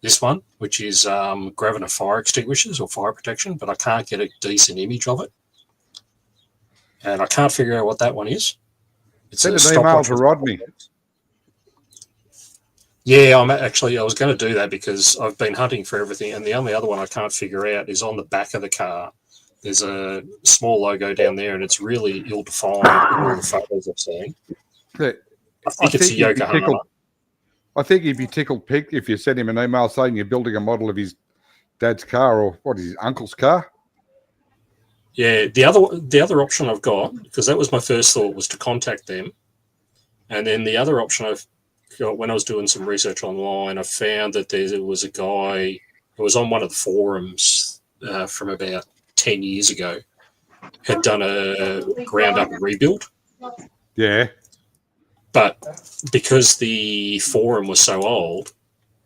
this one, which is Gravina fire extinguishers or fire protection, but I can't get a decent image of it. And I can't figure out what that one is. It's Send a an stopwatch email to with- Rodney. Yeah, I was going to do that because I've been hunting for everything, and the only other one I can't figure out is on the back of the car. There's a small logo down there, and it's really ill-defined in all the photos I've seen. Yeah, I think it's a he'd be Yokohama. I think he'd be tickled pink if you send him an email saying you're building a model of his dad's car or what is his uncle's car. Yeah, the other option I've got, because that was my first thought, was to contact them. And then the other option I've got, when I was doing some research online, I found that there was a guy who was on one of the forums from about 10 years ago, had done a ground-up rebuild. Yeah. But because the forum was so old,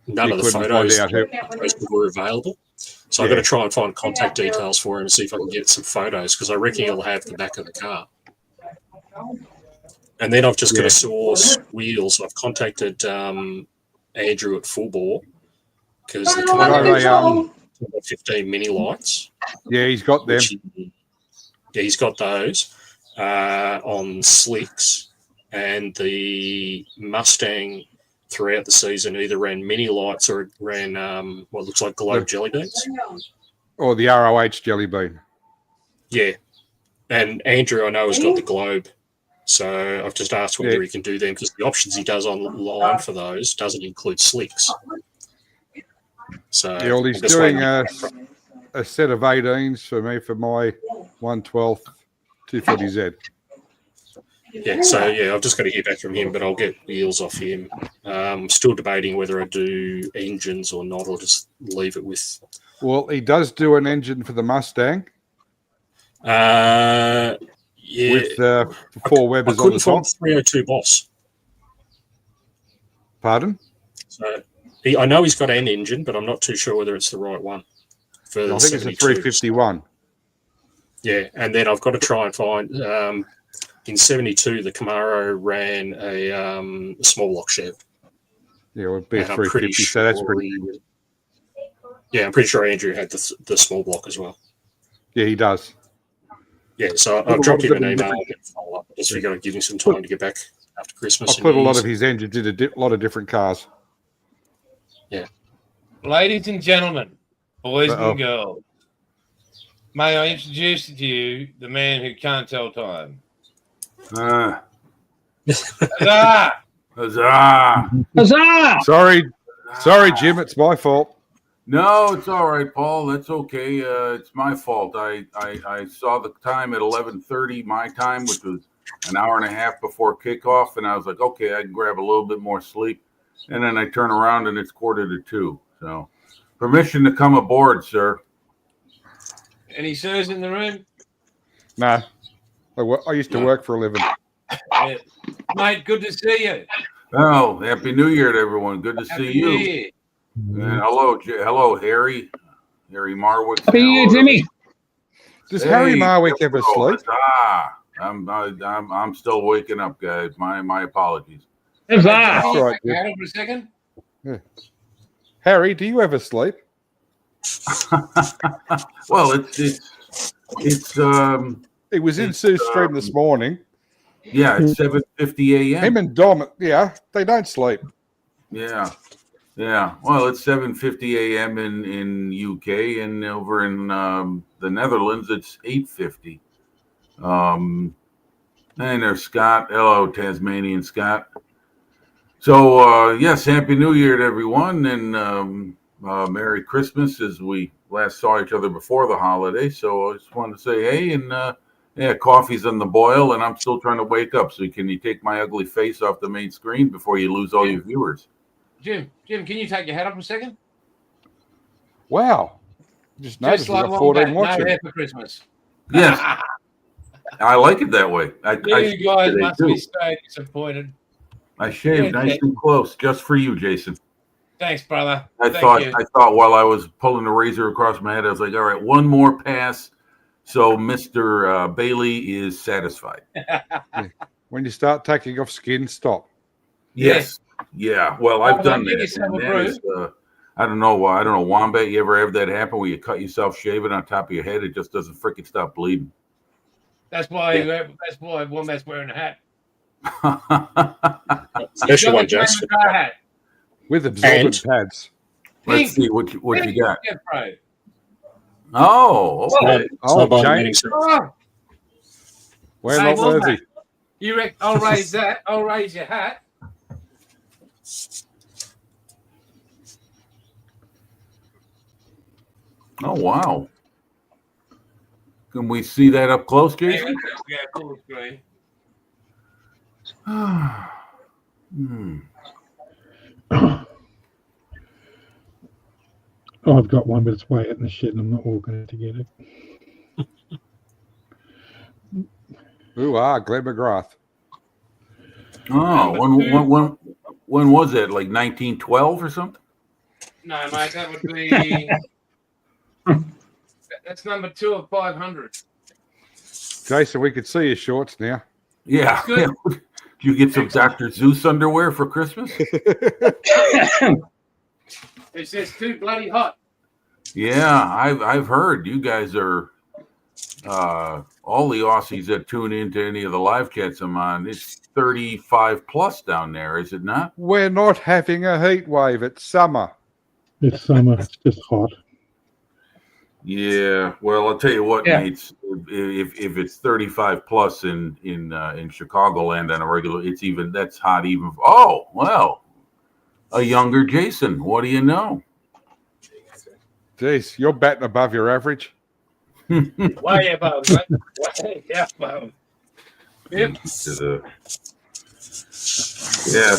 none You of the couldn't photos find out were available. So I've got to try and find contact details for him and see if I can get some photos because I reckon he'll have the back of the car. And then I've just got to source wheels. I've contacted Andrew at Full Bore because the Camaro 15 mini lights. Yeah, he's got them. He's got those on slicks. And the Mustang throughout the season either ran mini lights or it ran what looks like globe jelly beans. Or the ROH jelly bean. Yeah. And Andrew, I know, has got the globe. So I've just asked whether he can do them because the options he does online for those doesn't include slicks. So Yeah, well, he's doing a set of 18s for me for my 112 240Z. Yeah, so I've just got to hear back from him, but I'll get wheels off him. Still debating whether I do engines or not. I'll just leave it with. Well, he does do an engine for the Mustang. Yeah. With 4 Webers I on the couldn't find top. 302 Boss. Pardon? So I know he's got an engine, but I'm not too sure whether it's the right one. For I think it's a 72. 351. Yeah, and then I've got to try and find. In 72, the Camaro ran a small block Chev. Yeah, it would be a And I'm pretty 350, so that's sure pretty. Yeah, I'm pretty sure Andrew had the small block as well. Yeah, he does. Yeah, so I've dropped him an email and follow up. Just figured I'd give him some time to get back after Christmas. I put a lot of his engines in a lot of different cars. Yeah. Ladies and gentlemen, boys Uh-oh. and girls, may I introduce to you the man who can't tell time. Huzzah! Huzzah! Huzzah! Huzzah! Sorry, Jim. It's my fault. No, it's all right, Paul. That's okay. It's my fault. I saw the time at 11:30 my time, which was an hour and a half before kickoff, and I was like, okay, I can grab a little bit more sleep. And then I turn around and it's 1:45. So, permission to come aboard, sir. Any sirs in the room? Nah. I used to work for a living. Yeah. Mate, good to see you. Oh, happy New Year to everyone. Good to see Happy you. New Year. And hello, Harry Marwick. Happy New Year, Jimmy. Does Harry Marwick ever hello. sleep? I'm still waking up, guys. My apologies. Huzzah! That's all right, Jim. Hold on for a second. Harry, do you ever sleep? Well, it's He was in Sue's stream this morning. yeah, it's 7:50 a.m. Him and Dom, yeah, they don't sleep. Yeah, yeah. Well, it's 7:50 a.m. in UK, and over in the Netherlands, it's 8:50. And there's Scott. Hello, Tasmanian Scott. So yes, Happy New Year to everyone, and Merry Christmas, as we last saw each other before the holiday. So I just wanted to say hey, and yeah, coffee's on the boil, and I'm still trying to wake up. So can you take my ugly face off the main screen before you lose all your viewers? Jim, can you take your hat up a second? Wow. Just noticed Just we like got 14 no watching. hair for Christmas. Yes, I like it that way. You guys today, must too. be so disappointed. I shaved Yeah, nice and close just for you, Jason. Thanks, brother. I Thank you. thought while I was pulling the razor across my head, I was like, all right, one more pass. So Mr. Bailey is satisfied. When you start taking off skin, stop. Yes. Yeah. Well, I've Well, done give that. yourself And a that brew. is, I don't know, Wombat, you ever have that happen where you cut yourself shaving on top of your head? It just doesn't freaking stop bleeding. That's why Wombat's wearing a hat. Special one, He's got a Jason. Dry hat. With absorbent And- pads. Let's see what you got. Yeah, bro. Oh, It's not- okay. it's Oh, not by Jane. meaning, so- Oh, We're Hey, not Wombat. worthy. you reckon I'll raise that? I'll raise your hat. Oh, wow. Can we see that up close, Jason? Yeah, full screen. Hmm. Oh, I've got one, but it's way out in the shed, and I'm not walking out to get it. Glenn McGrath. Oh, when was that? Like 1912 or something? No, mate, that would be. That's number 2 of 500. Jason, we can see your shorts now. Yeah. Good. Did you get some Dr. Zeus underwear for Christmas? It says too bloody hot. Yeah, I've heard you guys are all the Aussies that tune into any of the live chats I'm on. It's 35 plus down there, is it not? We're not having a heat wave. It's summer. It's summer. It's just hot. Yeah. Well, I'll tell you what, Yeah. mates. If it's 35 plus in Chicagoland on a regular, that's hot even. Oh well, a younger Jason. What do you know? Jeez, you're batting above your average. Way above, mate. Way above. Yep. To the- Yeah.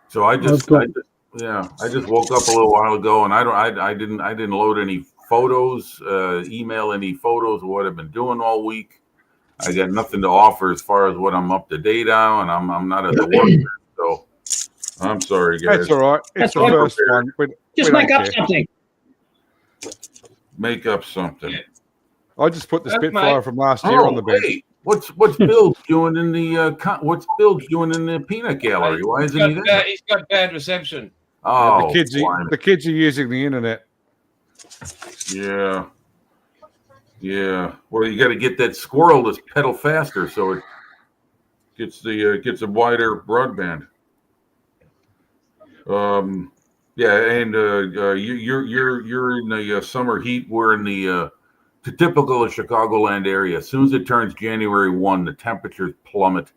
So I just woke up a little while ago, and I didn't load any photos, email any photos of what I've been doing all week. I got nothing to offer as far as what I'm up to date on, and I'm not at the work, so I'm sorry, guys. That's all right. It's That's the fine. first one. Just we make don't up care. something. Make up something. I just put the That's Spitfire mate. from last year on the bench. Wait, what's Bill doing in the what's Bill doing in the peanut gallery? Why isn't he there? He's got bad reception. Oh, The kids are using the internet. yeah. Yeah. Well, you got to get that squirrel to pedal faster so it gets a wider broadband. Yeah, and you're in the summer heat. We're in the typical of Chicagoland area. As soon as it turns January 1, the temperatures plummet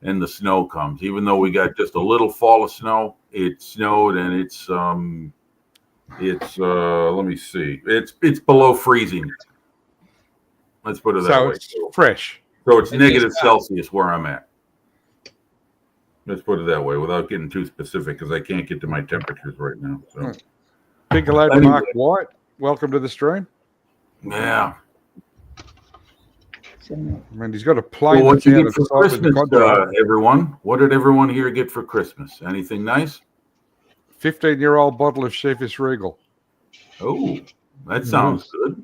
and the snow comes. Even though we got just a little fall of snow, it snowed and it's let me see. It's below freezing. Let's put it that So way. it's fresh. So it's It negative just- Celsius where I'm at. Let's put it that way without getting too specific because I can't get to my temperatures right now. So Big hello to Anyway. Mark White. Welcome to the stream. yeah. I mean, he's got a Well, plane what that's you out get of for sight with the Christmas, contour. everyone? What did everyone here get for Christmas? Anything nice? 15-year-old bottle of Chivas Regal. Oh, that sounds good.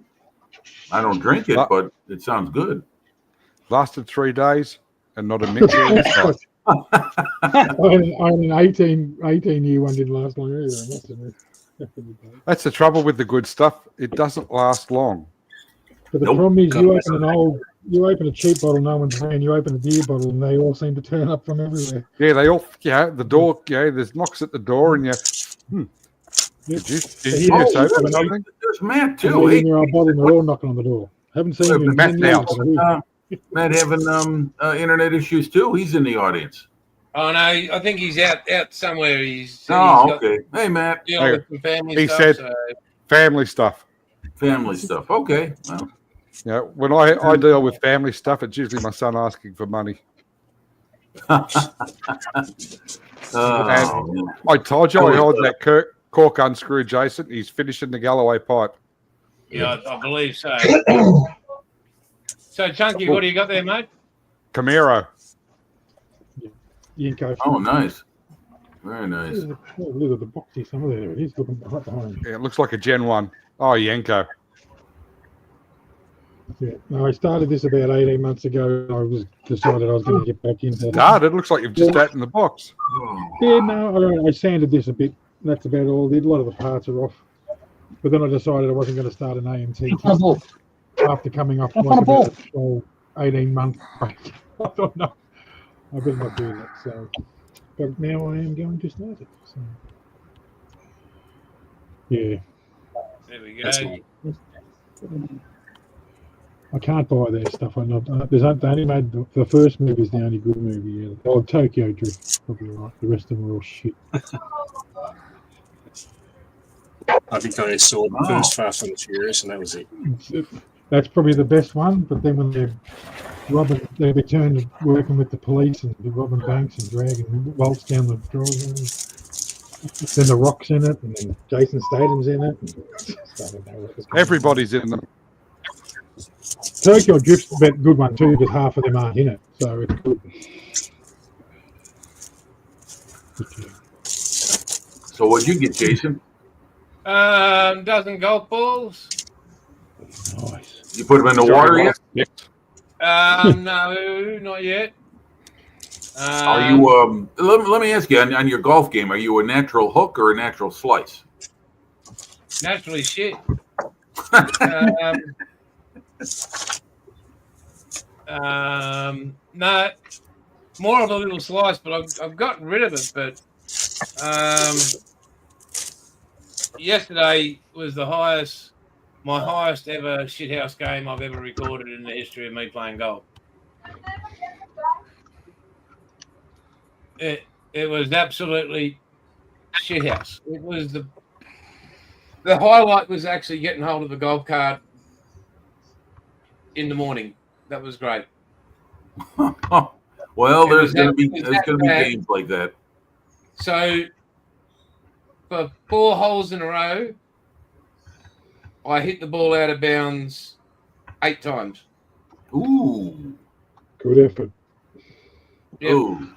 I don't drink it, but it sounds good. Lasted 3 days and not a mixer inside. I had an 18-year one didn't last long either. I must admit. That's the trouble with the good stuff. It doesn't last long. But the Nope. problem is, Got it. you open a cheap bottle, no one's there, and you open a beer bottle, and they all seem to turn up from everywhere. Yeah, they all, the door, there's knocks at the door, and you, Yep. did you Oh, just open there's, something? there's Matt And too. they Hey, in their own bottle, and they're all knocking on the door. Haven't seen him in Matt 10 years. now. but he- Matt having internet issues too. He's in the audience. Oh no, I think he's out somewhere. He's Oh, got okay. Hey, Matt. dealing with some family He stuff. said- So. Family stuff. Family stuff. Okay. Well, Yeah, when I deal with family stuff, it's usually my son asking for money. man. I told you I held that cork unscrewed, Jason. He's finishing the Galloway pipe. Yeah, I believe so. So, Chunky, what do you got there, mate? Camaro. Yenko. Oh, nice. Very nice. Oh, look at the boxy. Some of there it is. Looking right behind me. Yeah, it looks like a Gen 1. Oh, Yenko. Yeah. No, I started this about 18 months ago. I decided I was going to get back into it. Dad, it looks like you've just opened the box. Yeah, no, I sanded this a bit. That's about all. A lot of the parts are off. But then I decided I wasn't going to start an AMT test after coming off like about a 18-month break. I thought, no, I better not do that. So, but now I am going to start it. So, yeah, There we go. That's fine. I can't buy their stuff. I know they only made the first movie is the only good movie. Yeah. Oh, Tokyo Drift, probably right. The rest of them are all shit. I think I saw the first Fast and the Furious, and that was it. That's probably the best one. But then when they return to working with the police and the robbing banks and dragging waltz down the driveway. Then the Rock's in it, and then Jason Statham's in it. And I don't know what was going on. Everybody's in them. Tokyo Drift's a good one too, because half of them aren't in it, so it's good. So what'd you get, Jason? Dozen golf balls. Nice. You put them in the water yet? No, not yet. Are you? Let me ask you on your golf game. Are you a natural hook or a natural slice? Naturally shit. No, more of a little slice, but I've gotten rid of it. But yesterday was my highest ever shithouse game I've ever recorded in the history of me playing golf. It was absolutely shithouse. It was the highlight was actually getting hold of the golf cart in the morning. That was great. Well, It there's was gonna be bad. games like that. So for 4 holes in a row, I hit the ball out of bounds 8 times. Ooh. Good effort. Yep. Ooh.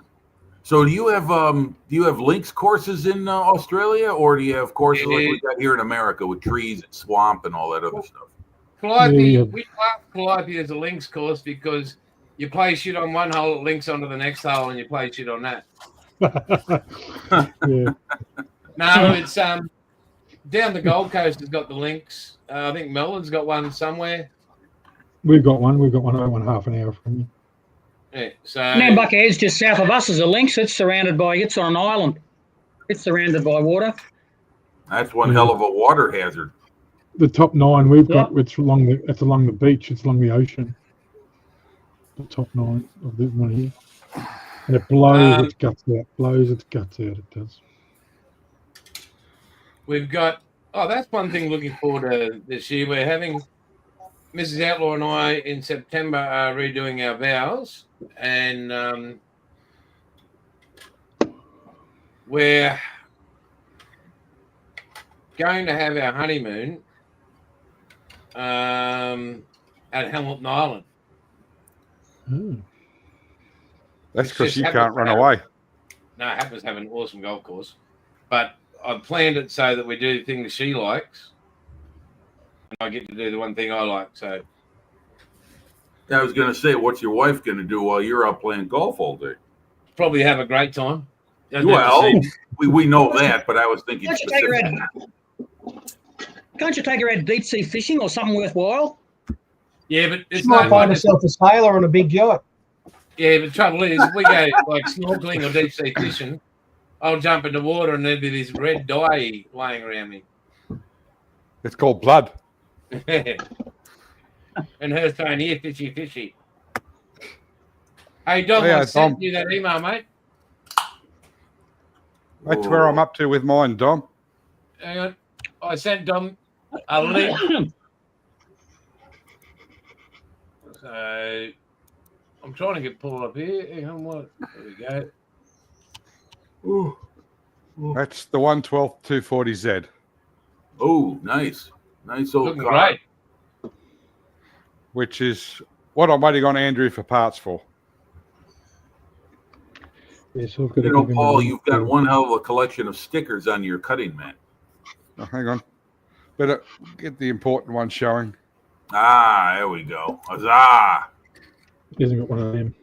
So do you have links courses in Australia, or do you have courses like we got here in America with trees and swamp and all that other stuff? Yeah. We class Calliope as a links course because you play shit on one hole, it links onto the next hole, and you play shit on that. Yeah. No, it's down the Gold Coast has got the links. I think Melbourne's got one somewhere. We've got one about half an hour from you. Yeah, so Nambucca Head's just south of us is a links. It's on an island. It's surrounded by water. That's one hell of a water hazard. The top 9 we've got, it's along the beach, it's along the ocean. The top 9 of this one here. And it blows its guts out, it does. we've got. Oh, that's one thing looking forward to this year. We're having Mrs. Outlaw and I in September are redoing our vows, and we're going to have our honeymoon at Hamilton Island. Oh. That's It's because just you happens can't to run have- away. No, it happens to have an awesome golf course, but I've planned it so that we do things she likes, and I get to do the one thing I like. So I was gonna say, what's your wife gonna do while you're out playing golf all day? probably have a great time. Doesn't have to Well, see- we know that, but I was thinking Why don't you take her specifically. Can't you take her out deep sea fishing or something worthwhile? Yeah, but She it's might no find fun. herself a sailor on a big yacht. Yeah, but trouble is, if we go like snorkeling or deep sea fishing, I'll jump in the water and there'll be this red dye laying around me. It's called blood. And her saying, here, fishy, fishy. Hey, Dom, Yeah, I sent Dom. you that email, mate. That's where I'm up to with mine, Dom. Hang on. I sent Dom a link. So I'm trying to get pulled up here. Hang on, what? There we go. That's the 112 240Z. Oh, nice. Nice old Looking car. great. Which is what I'm waiting on Andrew for parts for. Yeah, so I've got to You know, give him a Paul, link you've got to- one hell of a collection of stickers on your cutting mat. Oh, hang on. Better get the important one showing. Ah, there we go. Huzzah! He hasn't got one of them.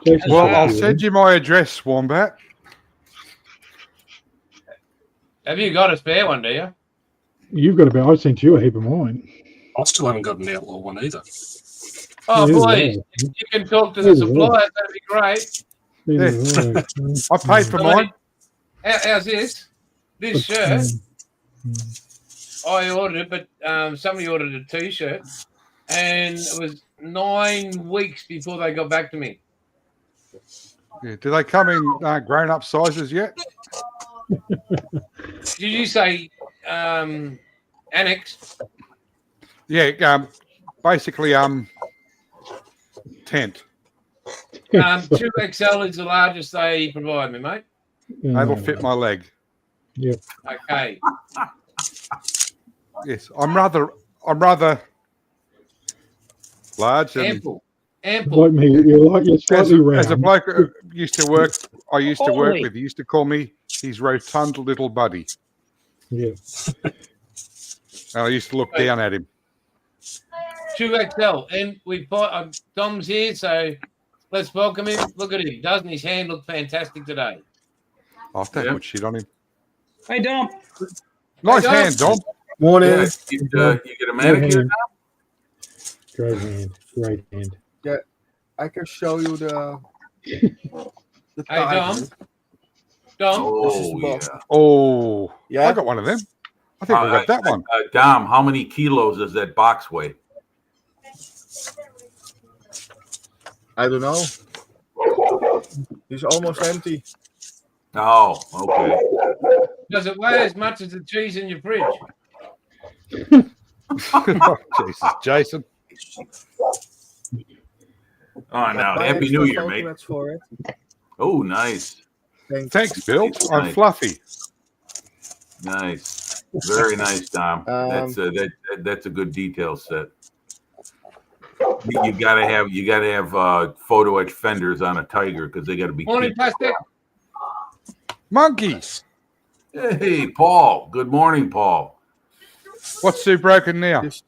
Jason Well, should I'll do send it. you my address, Wombat. Have you got a spare one, do you? You've got about. I sent you a heap of mine. I still haven't got an outlaw one either. Oh, Neither please. have You can talk to the Neither have suppliers. That'd be great. Neither have I. I paid for mine. How's this? This shirt, I ordered it, but somebody ordered a T-shirt, and it was 9 weeks before they got back to me. Yeah. Do they come in grown-up sizes yet? Did you say annex? Yeah. Basically, tent. 2XL is the largest they provide me, mate. That'll fit my leg. Okay. Yes, I'm rather large. And Ample. Ample. Like me, you're slightly round. as a bloke who used to work Holy. with, he used to call me his rotund little buddy. Yeah. And I used to look down at him. 2XL. And we've got Dom's here, so let's welcome him. Look at him. Doesn't his hand look fantastic today? I'll have to Yeah. put shit on him. Hey, Dom. Nice Dom. hand, Dom. Morning. Yeah, you get a manicure hand. now? Great hand. Great hand. I can show you the Hey, Dom. diamond. Dom. Oh, yeah. Oh, Yeah. I got one of them. I think I got that one. Dom, how many kilos does that box weigh? I don't know. It's almost empty. Oh, okay. Does it weigh as much as the cheese in your fridge? Oh, Jesus, Jason. Oh, now, Buy Happy extra New Year, mate. coconuts for it. Oh, nice. Thanks, Bill. I'm Nice. fluffy. Nice. Very nice, Dom. That's a good detail set. You gotta have photo etch fenders on a Tiger because they gotta be. Morning, plastic. Monkeys. Hey, Paul. Good morning, Paul. What's Sue broken now? Just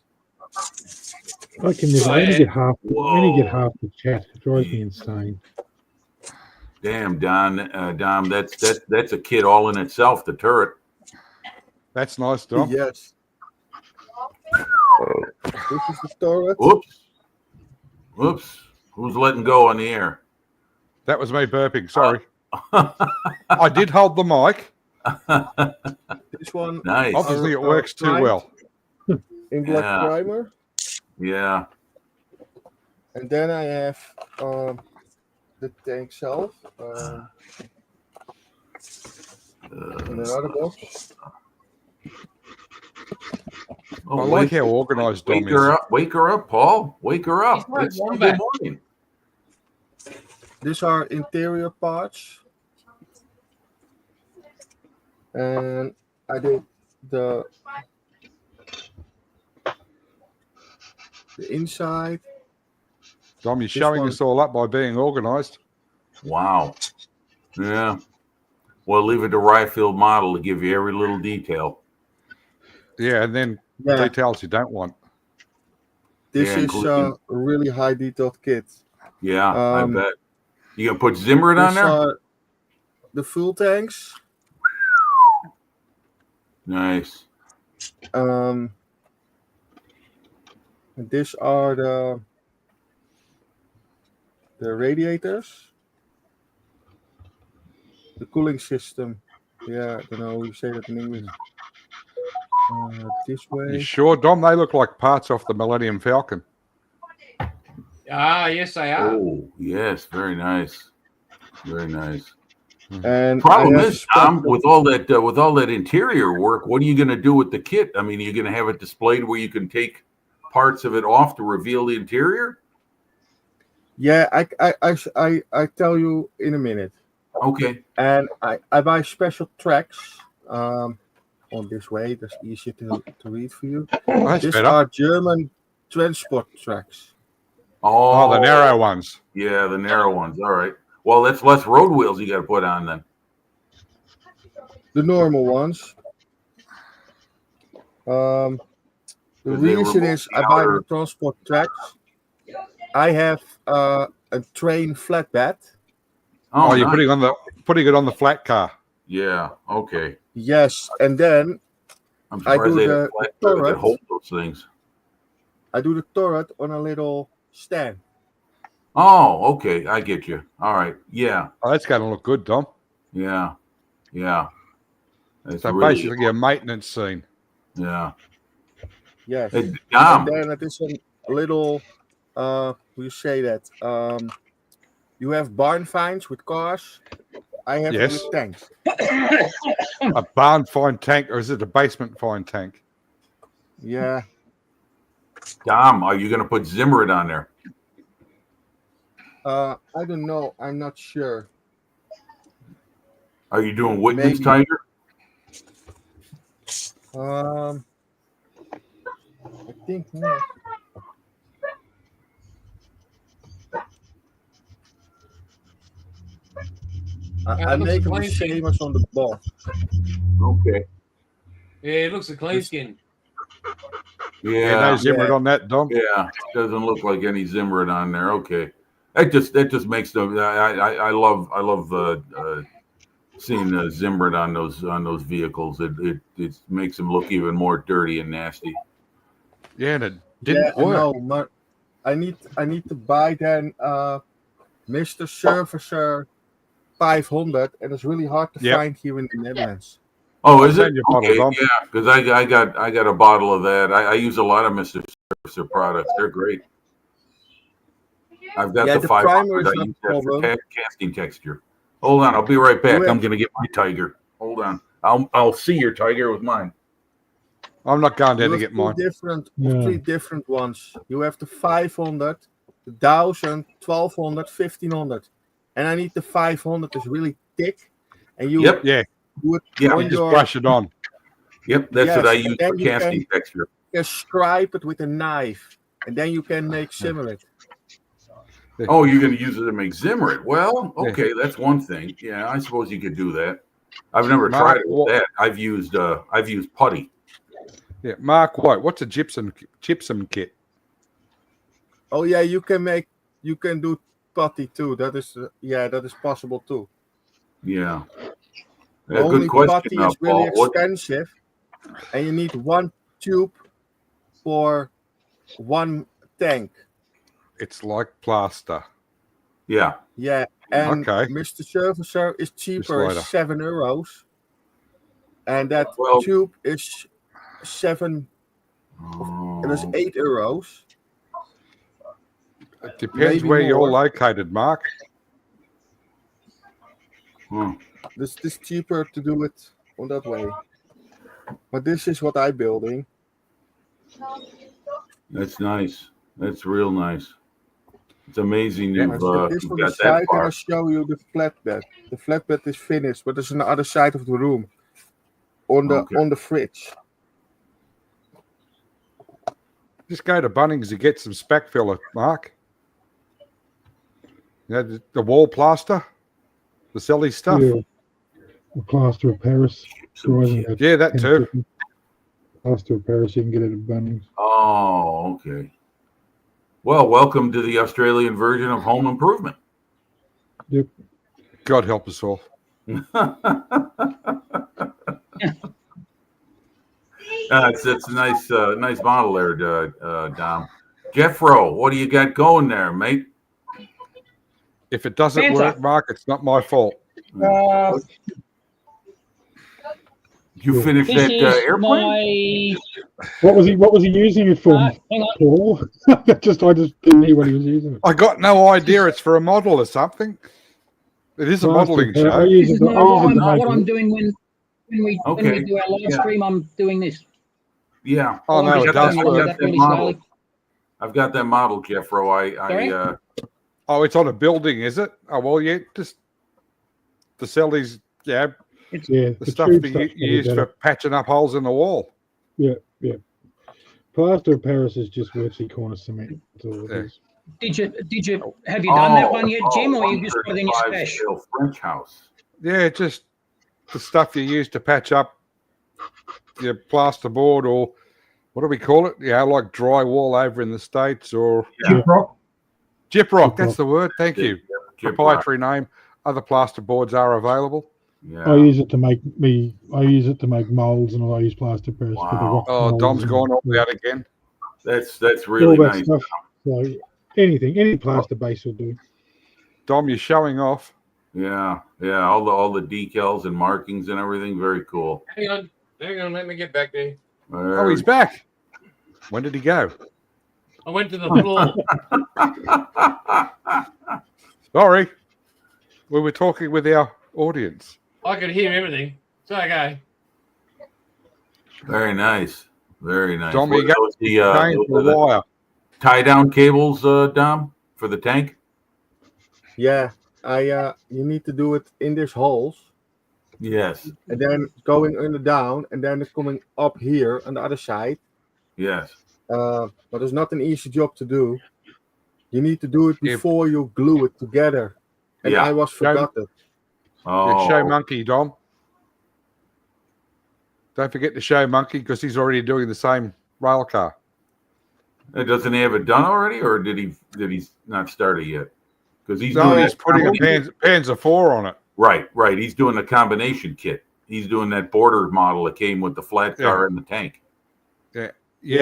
I can never. I only get half. I only Whoa. get half the chat. It drives me insane. Damn, Dom, that's a kid all in itself. The turret. That's nice, Dom. yes. This is the storage. Whoops. Who's letting go on the air? That was me burping. Sorry. I did hold the mic. This one Nice. Obviously, it works too well. in black Yeah. primer, Yeah. and then I have the tank itself in another box. Oh, I like how organised Dom Wake her is. up. Wake her up, Paul. Wake her up. He's like It's Wombat. Sunday morning. These are interior parts, and I did the inside. Dom, you're showing one- us all up by being organised. Wow. Yeah. Well, leave it to Ryfield Model to give you every little detail. Yeah, and then Yeah, details you don't want. this Yeah, is including- a really high detailed kit. Yeah, I Um, bet. You gonna put Zimmerit on These there? are the full tanks. Nice. And these are the radiators, the cooling system. Yeah, I don't know how you say that in English. This You way. sure, Dom? They look like parts off the Millennium Falcon. Ah, yes, they are. Oh, yes, very nice. Very nice. And Problem I have is, Tom, special- with all that interior work, what are you going to do with the kit? I mean, are you going to have it displayed where you can take parts of it off to reveal the interior? Yeah, I tell you in a minute. Okay. And I buy special tracks on this way. That's easier to read for you. That's These better. are German transport tracks. Oh, the narrow ones. Yeah, the narrow ones. All right. Well, that's less road wheels you got to put on then. The normal ones. The they reason remove is the I buy outer- the transport tracks. I have a train flatbed. Oh, you're nice. putting it on the flat car. Yeah. Okay. Yes, and then I'm I surprised do they the have flat tires that turret. hold those things. I do the turret on a little stand. Oh, okay. I get you. All right. Yeah. Oh, that's going to look good, Dom. Yeah. Yeah. That's So really, basically a maintenance scene. yeah. Yes. Hey, And Dom. then it is a little how you say that? You have barn finds with cars. I have it Yes. with tanks. A barn find tank, or is it a basement find tank? Yeah. Dom, are you going to put Zimmerit on there? I don't know. I'm not sure. Are you doing Whitman's Maybe. Tiger? I think not. I looks make them clean the skin. same as on the box. Okay. Yeah, it looks a clean skin. Yeah, Yeah. no Zimmerit on that, Dom. Yeah. Doesn't look like any Zimmerit on there. Okay. That just makes them. I love seeing Zimmerit on those vehicles. It makes them look even more dirty and nasty. Yeah, and it didn't I work. know, but I need to buy then Mr. Servicer 500, and it's really hard to Yep. find here in the Netherlands. Oh, is it? Send your bottle, Okay, Dom. yeah, because I got a bottle of that. I use a lot of Mr. Servicer products. They're great. I've got Yeah, the the 500. primer is I not use the that for problem. casting texture. Hold on, I'll be right back. You I'm have- gonna get my Tiger. Hold on. I'll see your Tiger with mine. I'm not going down You to have get mine. three different ones. You have the 500, the 1000, 1200, 1500, and I need the 500. It's really thick, and you Yep. Yeah, do it Yeah. on you just your brush it on. Yep, that's what Yes, I use then for you casting texture. just stripe it with a knife, and then you can make Zimmerit. Oh, you're gonna use it to make Zimmerit. Well, Yeah. okay, that's one thing. Yeah, I suppose you could do that. I've never Mark, tried it with what- that. I've used putty. Yeah, Mark White. What's a gypsum kit? Oh yeah, you can do putty too. That is possible too. Yeah. Only Good question, putty is Paul. really expensive, and you need one tube for one tank. It's like plaster. Yeah. Yeah, and Okay. Mr. Servicer is cheaper, later. is €7, and that Well- tube is €7. It is Oh, €8. It depends Maybe where you're more. located, Mark. hmm. This is cheaper to do it on that way. But this is what I'm building. That's nice. That's real nice. It's amazing Yeah, you've, I set this you've on the got that side and far. I'll show you the flatbed. The flatbed is finished, but it's on the other side of the room. On Okay. the fridge. Just go to Bunnings to get some spec filler, Mark. You know, the wall plaster, the silly stuff. Yeah. The plaster of Paris. Rising at Yeah, that too. 10.50. Plaster of Paris, you can get it at Bunnings. Oh, okay. Well, welcome to the Australian version of Home Improvement. God help us all. It's a nice model there, Dom. Jeffro, what do you got going there, mate? If it doesn't Panther. work, Mark, it's not my fault. You finished This that is airplane? my. What was he using it for, hang on. Paul? I just didn't hear what he was using it. I got no idea it's for a model or something. It is a modelling Plastic. I show. use This it is to- my, I use it to what make I'm it. doing when we Okay, do our live yeah. stream. I'm doing this. Yeah. Oh, no, I've it got does that- work. I've got that Really model. slowly. I've got that model, Jeffro. Sorry? Oh, it's on a building, is it? Oh, well, yeah, just to sell these, Yeah, the stuff tube that you stuff's probably use better. for patching up holes in the wall. Plaster of Paris is just Websy corner cement. That's all it Yeah. is. Have you done that one yet, Jim, or you just got it in your 135 stash? scale French house. Yeah, just the stuff you use to patch up your plasterboard, or what do we call it? Yeah, like drywall over in the States, or Yeah. Gyprock. gyprock. That's the word. Thank you. Gyprock. Proprietary name. Other plasterboards are available. Yeah. I use it to make molds, and I use plaster Paris for the Wow. rock Oh, molds Dom's and- gone all out again. That's all really that nice. stuff. So any plaster base will do. Dom, you're showing off. Yeah. All the decals and markings and everything. Very cool. Hang on. Let me get back there. Oh, he's back. When did he go? I went to the floor. Sorry. We were talking with our audience. I could hear everything. It's okay. Very nice. Very nice. Dom, What you got are those, Change those are the the wire. tie down cables, Dom, for the tank? Yeah, you need to do it in these holes, Yes. and then going in the down, and then it's coming up here on the other side. Yes. But it's not an easy job to do. You need to do it Yeah. before you glue it together. And Yeah. I was forgotten. Oh. Show Monkey, Dom. Don't forget to show Monkey, because he's already doing the same rail car. Doesn't he have it done already, or did he not start it yet? Because he's No, doing he's putting a Panzer 4 on it. right. He's doing a combination kit. He's doing that border model that came with the flat car and the tank. Yes,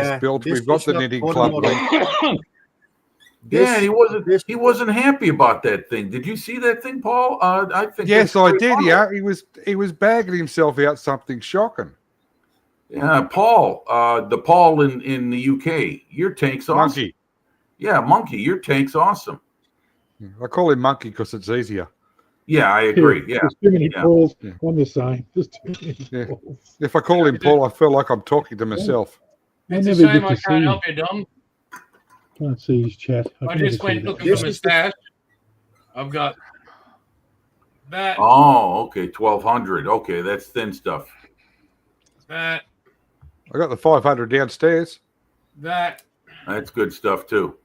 Yeah, Bill, this we've got is the not knitting one club model. link. Yeah, he wasn't happy about that thing. Did you see that thing, Paul? I think Yes, that's I great did. model. Yeah, he was bagging himself out something shocking. Yeah, Paul. The Paul in the UK. Your tank's awesome. Monkey. Yeah, Monkey. Your tank's awesome. I call him Monkey because it's easier. Yeah, I agree. Yeah. There's too many Yeah. Pauls Yeah. on the same. There's too many Yeah. Pauls. If I call him Paul, I feel like I'm talking to myself. It's a never shame get I to can't see help you, Dom. Can't see his chat. I can just never see went that. looking This for my is the- stash. I've got that, Oh, okay. 1200. Okay, that's thin stuff. that, I got the 500 downstairs. that, That's good stuff too.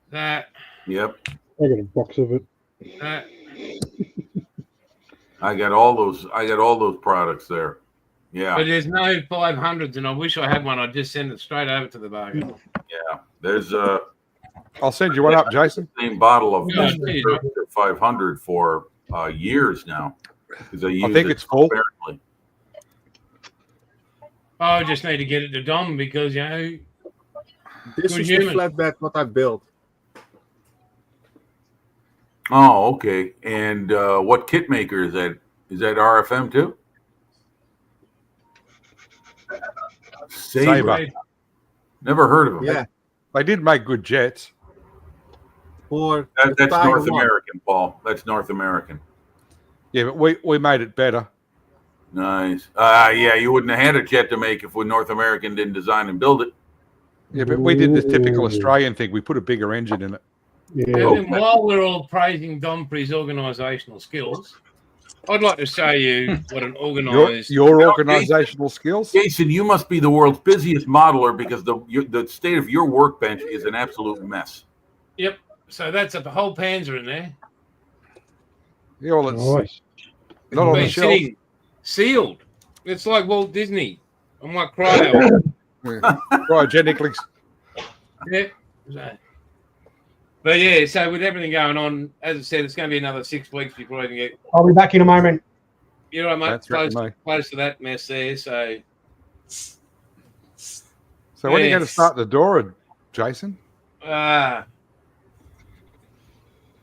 that, Yep. I got a box of it. that. I got all those products there. Yeah. But there's no 500s, and I wish I had one. I'd just send it straight over to the bargain. Yeah. There's I'll send you one up, Jason. same bottle of Yeah, please. 500 for years now. Because I think it's full. apparently. I just need to get it to Dom because, you know, This Good is human. the flatbed what I built. Oh, okay. And what kit maker is that? Is that RFM too? Sabre. Sabre. Never heard of them. Yeah, They did make good jets. for the That's Tiger North one. American, Paul. That's North American. Yeah, but we made it better. Nice. Yeah, you wouldn't have had a jet to make if North American didn't design and build it. Yeah, but we did this typical Ooh. Australian thing. We put a bigger engine in it. Yeah. and then while we're all praising Dom for his organisational skills, I'd like to show you what an organised. Your organisational skills. Jason, you must be the world's busiest modeler because the state of your workbench is an absolute mess. Yep. So that's a whole Panzer in there. Yeah, well, it's Nice. not on the Been shelf. sitting sealed. It's like Walt Disney. I'm like cryo. Cryogenically. Yeah. So- But yeah, so with everything going on, as I said, it's going to be another 6 weeks before I can get. I'll be back in a moment. You're right, mate. That's right, Close, mate. close to that mess there. So So when are you going to Yes. start the Dora, Jason? Yeah.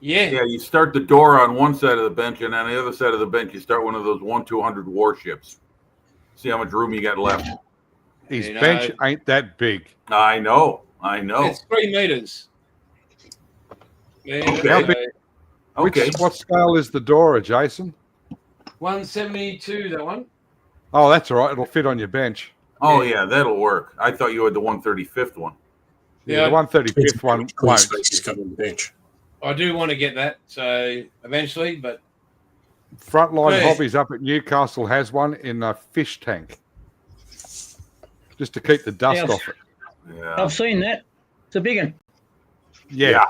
Yeah, you start the door on one side of the bench, and on the other side of the bench, you start one of those 1-200 warships. See how much room you got left. His You know, bench ain't that big. I know. It's 3 meters. Yeah, How so big- Okay. What scale is the Dora, Jason? 172, that one. Oh, that's all right. It'll fit on your bench. Oh, yeah, that'll work. I thought you had the 135th one. Yeah, the Yeah. 135th one Clean won't. space he's got on the bench. I do want to get that, so eventually, but Frontline Yeah. Hobbies up at Newcastle has one in a fish tank, just to keep the dust Yeah. off it. Yeah. I've seen that. It's a big one. Yeah.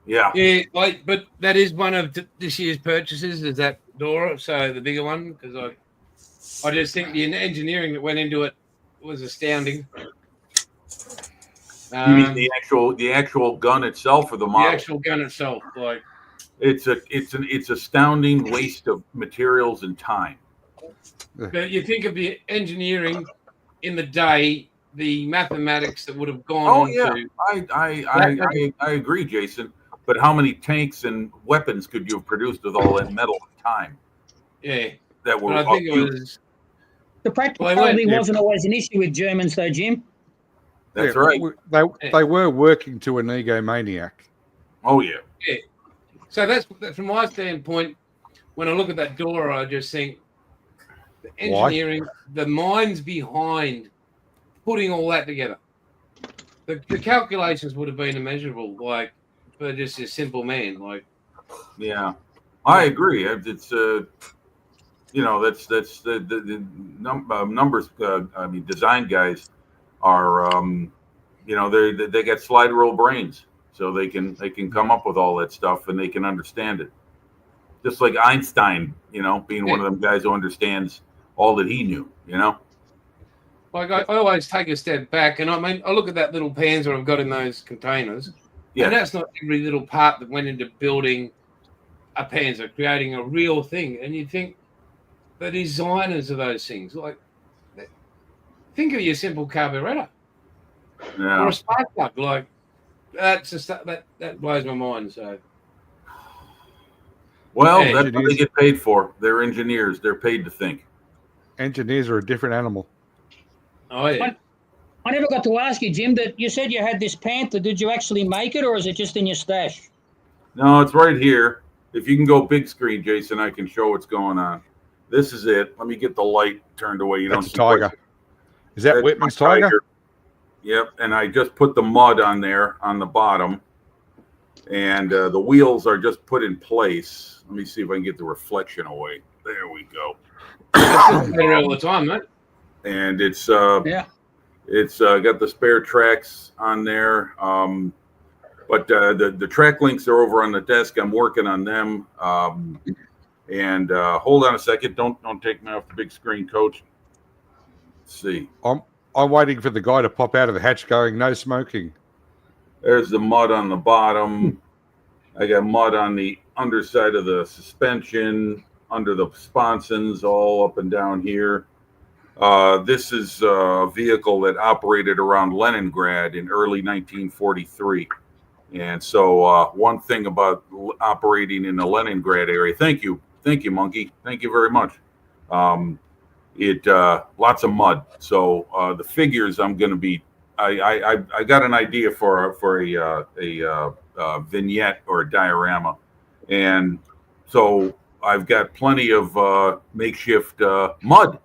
Yeah. yeah, but that is one of this year's purchases. Is that Dora? So the bigger one, because I just think the engineering that went into it was astounding. You mean the actual gun itself or the the model? actual gun itself, like It's astounding waste of materials and time. but you think of the engineering in the day, the mathematics that would have gone Oh on yeah, to I agree, Jason. But how many tanks and weapons could you have produced with all that metal and time yeah. that were? But I think it was The Well, practicality yeah. wasn't always an issue with Germans, though, Jim. That's Yeah, right. They were working to an egomaniac. Oh yeah. so that's from my standpoint. When I look at that door, I just think the engineering, the minds behind putting all that together. The calculations would have been immeasurable, like for just a simple man. Like Yeah, I agree. It's that's the numbers. I mean, design guys are they got slide rule brains, so they can come up with all that stuff and they can understand it. Just like Einstein, being one of them guys who understands all that he knew. I always take a step back, and I mean, I look at that little Panzer I've got in those containers, Yeah. and that's not every little part that went into building a Panzer, creating a real thing. And you think the designers of those things, like, think of your simple carburetor or Yeah. a spark plug, like that's just that blows my mind. So Well, Hey, that's what they get paid for. They're engineers. They're paid to think. Engineers are a different animal. oh yeah, I never got to ask you, Jim, that you said you had this Panther. Did you actually make it, or is it just in your stash? No, it's right here. If you can go big screen, Jason, I can show what's going on. This is it. Let me get the light turned away. You That's a don't see tiger. Is that That's Whitman's my tiger? Yep, and I just put the mud on there on the bottom, and the wheels are just put in place. Let me see if I can get the reflection away. There we go. it's better all the time, mate. And it's Yeah. it's got the spare tracks on there, but the track links are over on the desk. I'm working on them. And hold on a second. Don't take me off the big screen, Coach. Let's see. I'm waiting for the guy to pop out of the hatch going, no smoking. There's the mud on the bottom. I got mud on the underside of the suspension, under the sponsons, all up and down here. This is a vehicle that operated around Leningrad in early 1943. And so one thing about operating in the Leningrad area, thank you, Monkey. Thank you very much. Lots of mud. So the figures I'm going to be, I got an idea for a vignette or a diorama, and so I've got plenty of makeshift mud.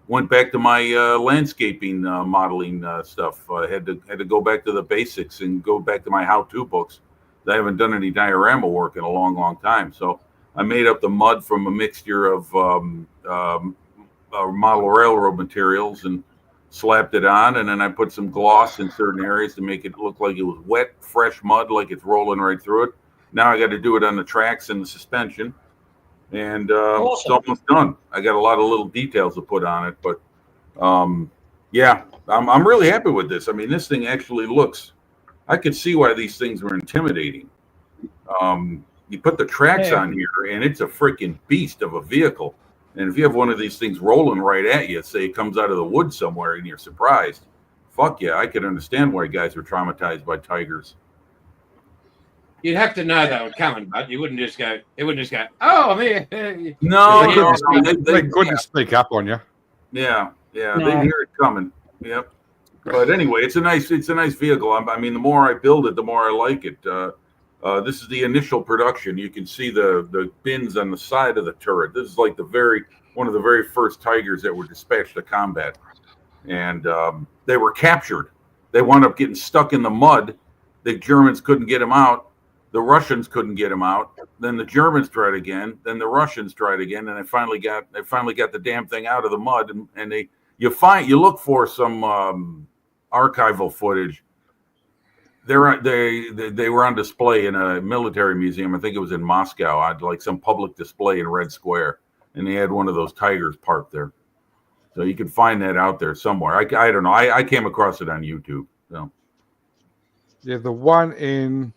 Went back to my landscaping modeling stuff. I had to go back to the basics and go back to my how-to books. I haven't done any diorama work in a long, long time. So I made up the mud from a mixture of model railroad materials and slapped it on, and then I put some gloss in certain areas to make it look like it was wet, fresh mud, like it's rolling right through it. Now I got to do it on the tracks and the suspension, and it's almost done. I got a lot of little details to put on it, but yeah, I'm really happy with this. I mean, this thing actually looks. I could see why these things were intimidating. You put the tracks on here, and it's a freaking beast of a vehicle. And if you have one of these things rolling right at you, say it comes out of the woods somewhere, and you're surprised, fuck yeah, I could understand why guys were traumatized by tigers. You'd have to know they were coming, but you wouldn't just go. It wouldn't just go. Oh, I'm here. No, They no, couldn't, no, speak, they couldn't speak up on you. yeah, No. they hear it coming. Yep. But anyway, it's a nice vehicle. I mean, the more I build it, the more I like it. This is the initial production. You can see the bins on the side of the turret. This is like one of the very first Tigers that were dispatched to combat, and they were captured. They wound up getting stuck in the mud. The Germans couldn't get them out. The Russians couldn't get them out. Then the Germans tried again. Then the Russians tried again, and they finally got the damn thing out of the mud. And you look for some archival footage. They were on display in a military museum. I think it was in Moscow. I'd like some public display in Red Square, and they had one of those Tigers parked there. So you can find that out there somewhere. I don't know. I came across it on YouTube. So Yeah, the one in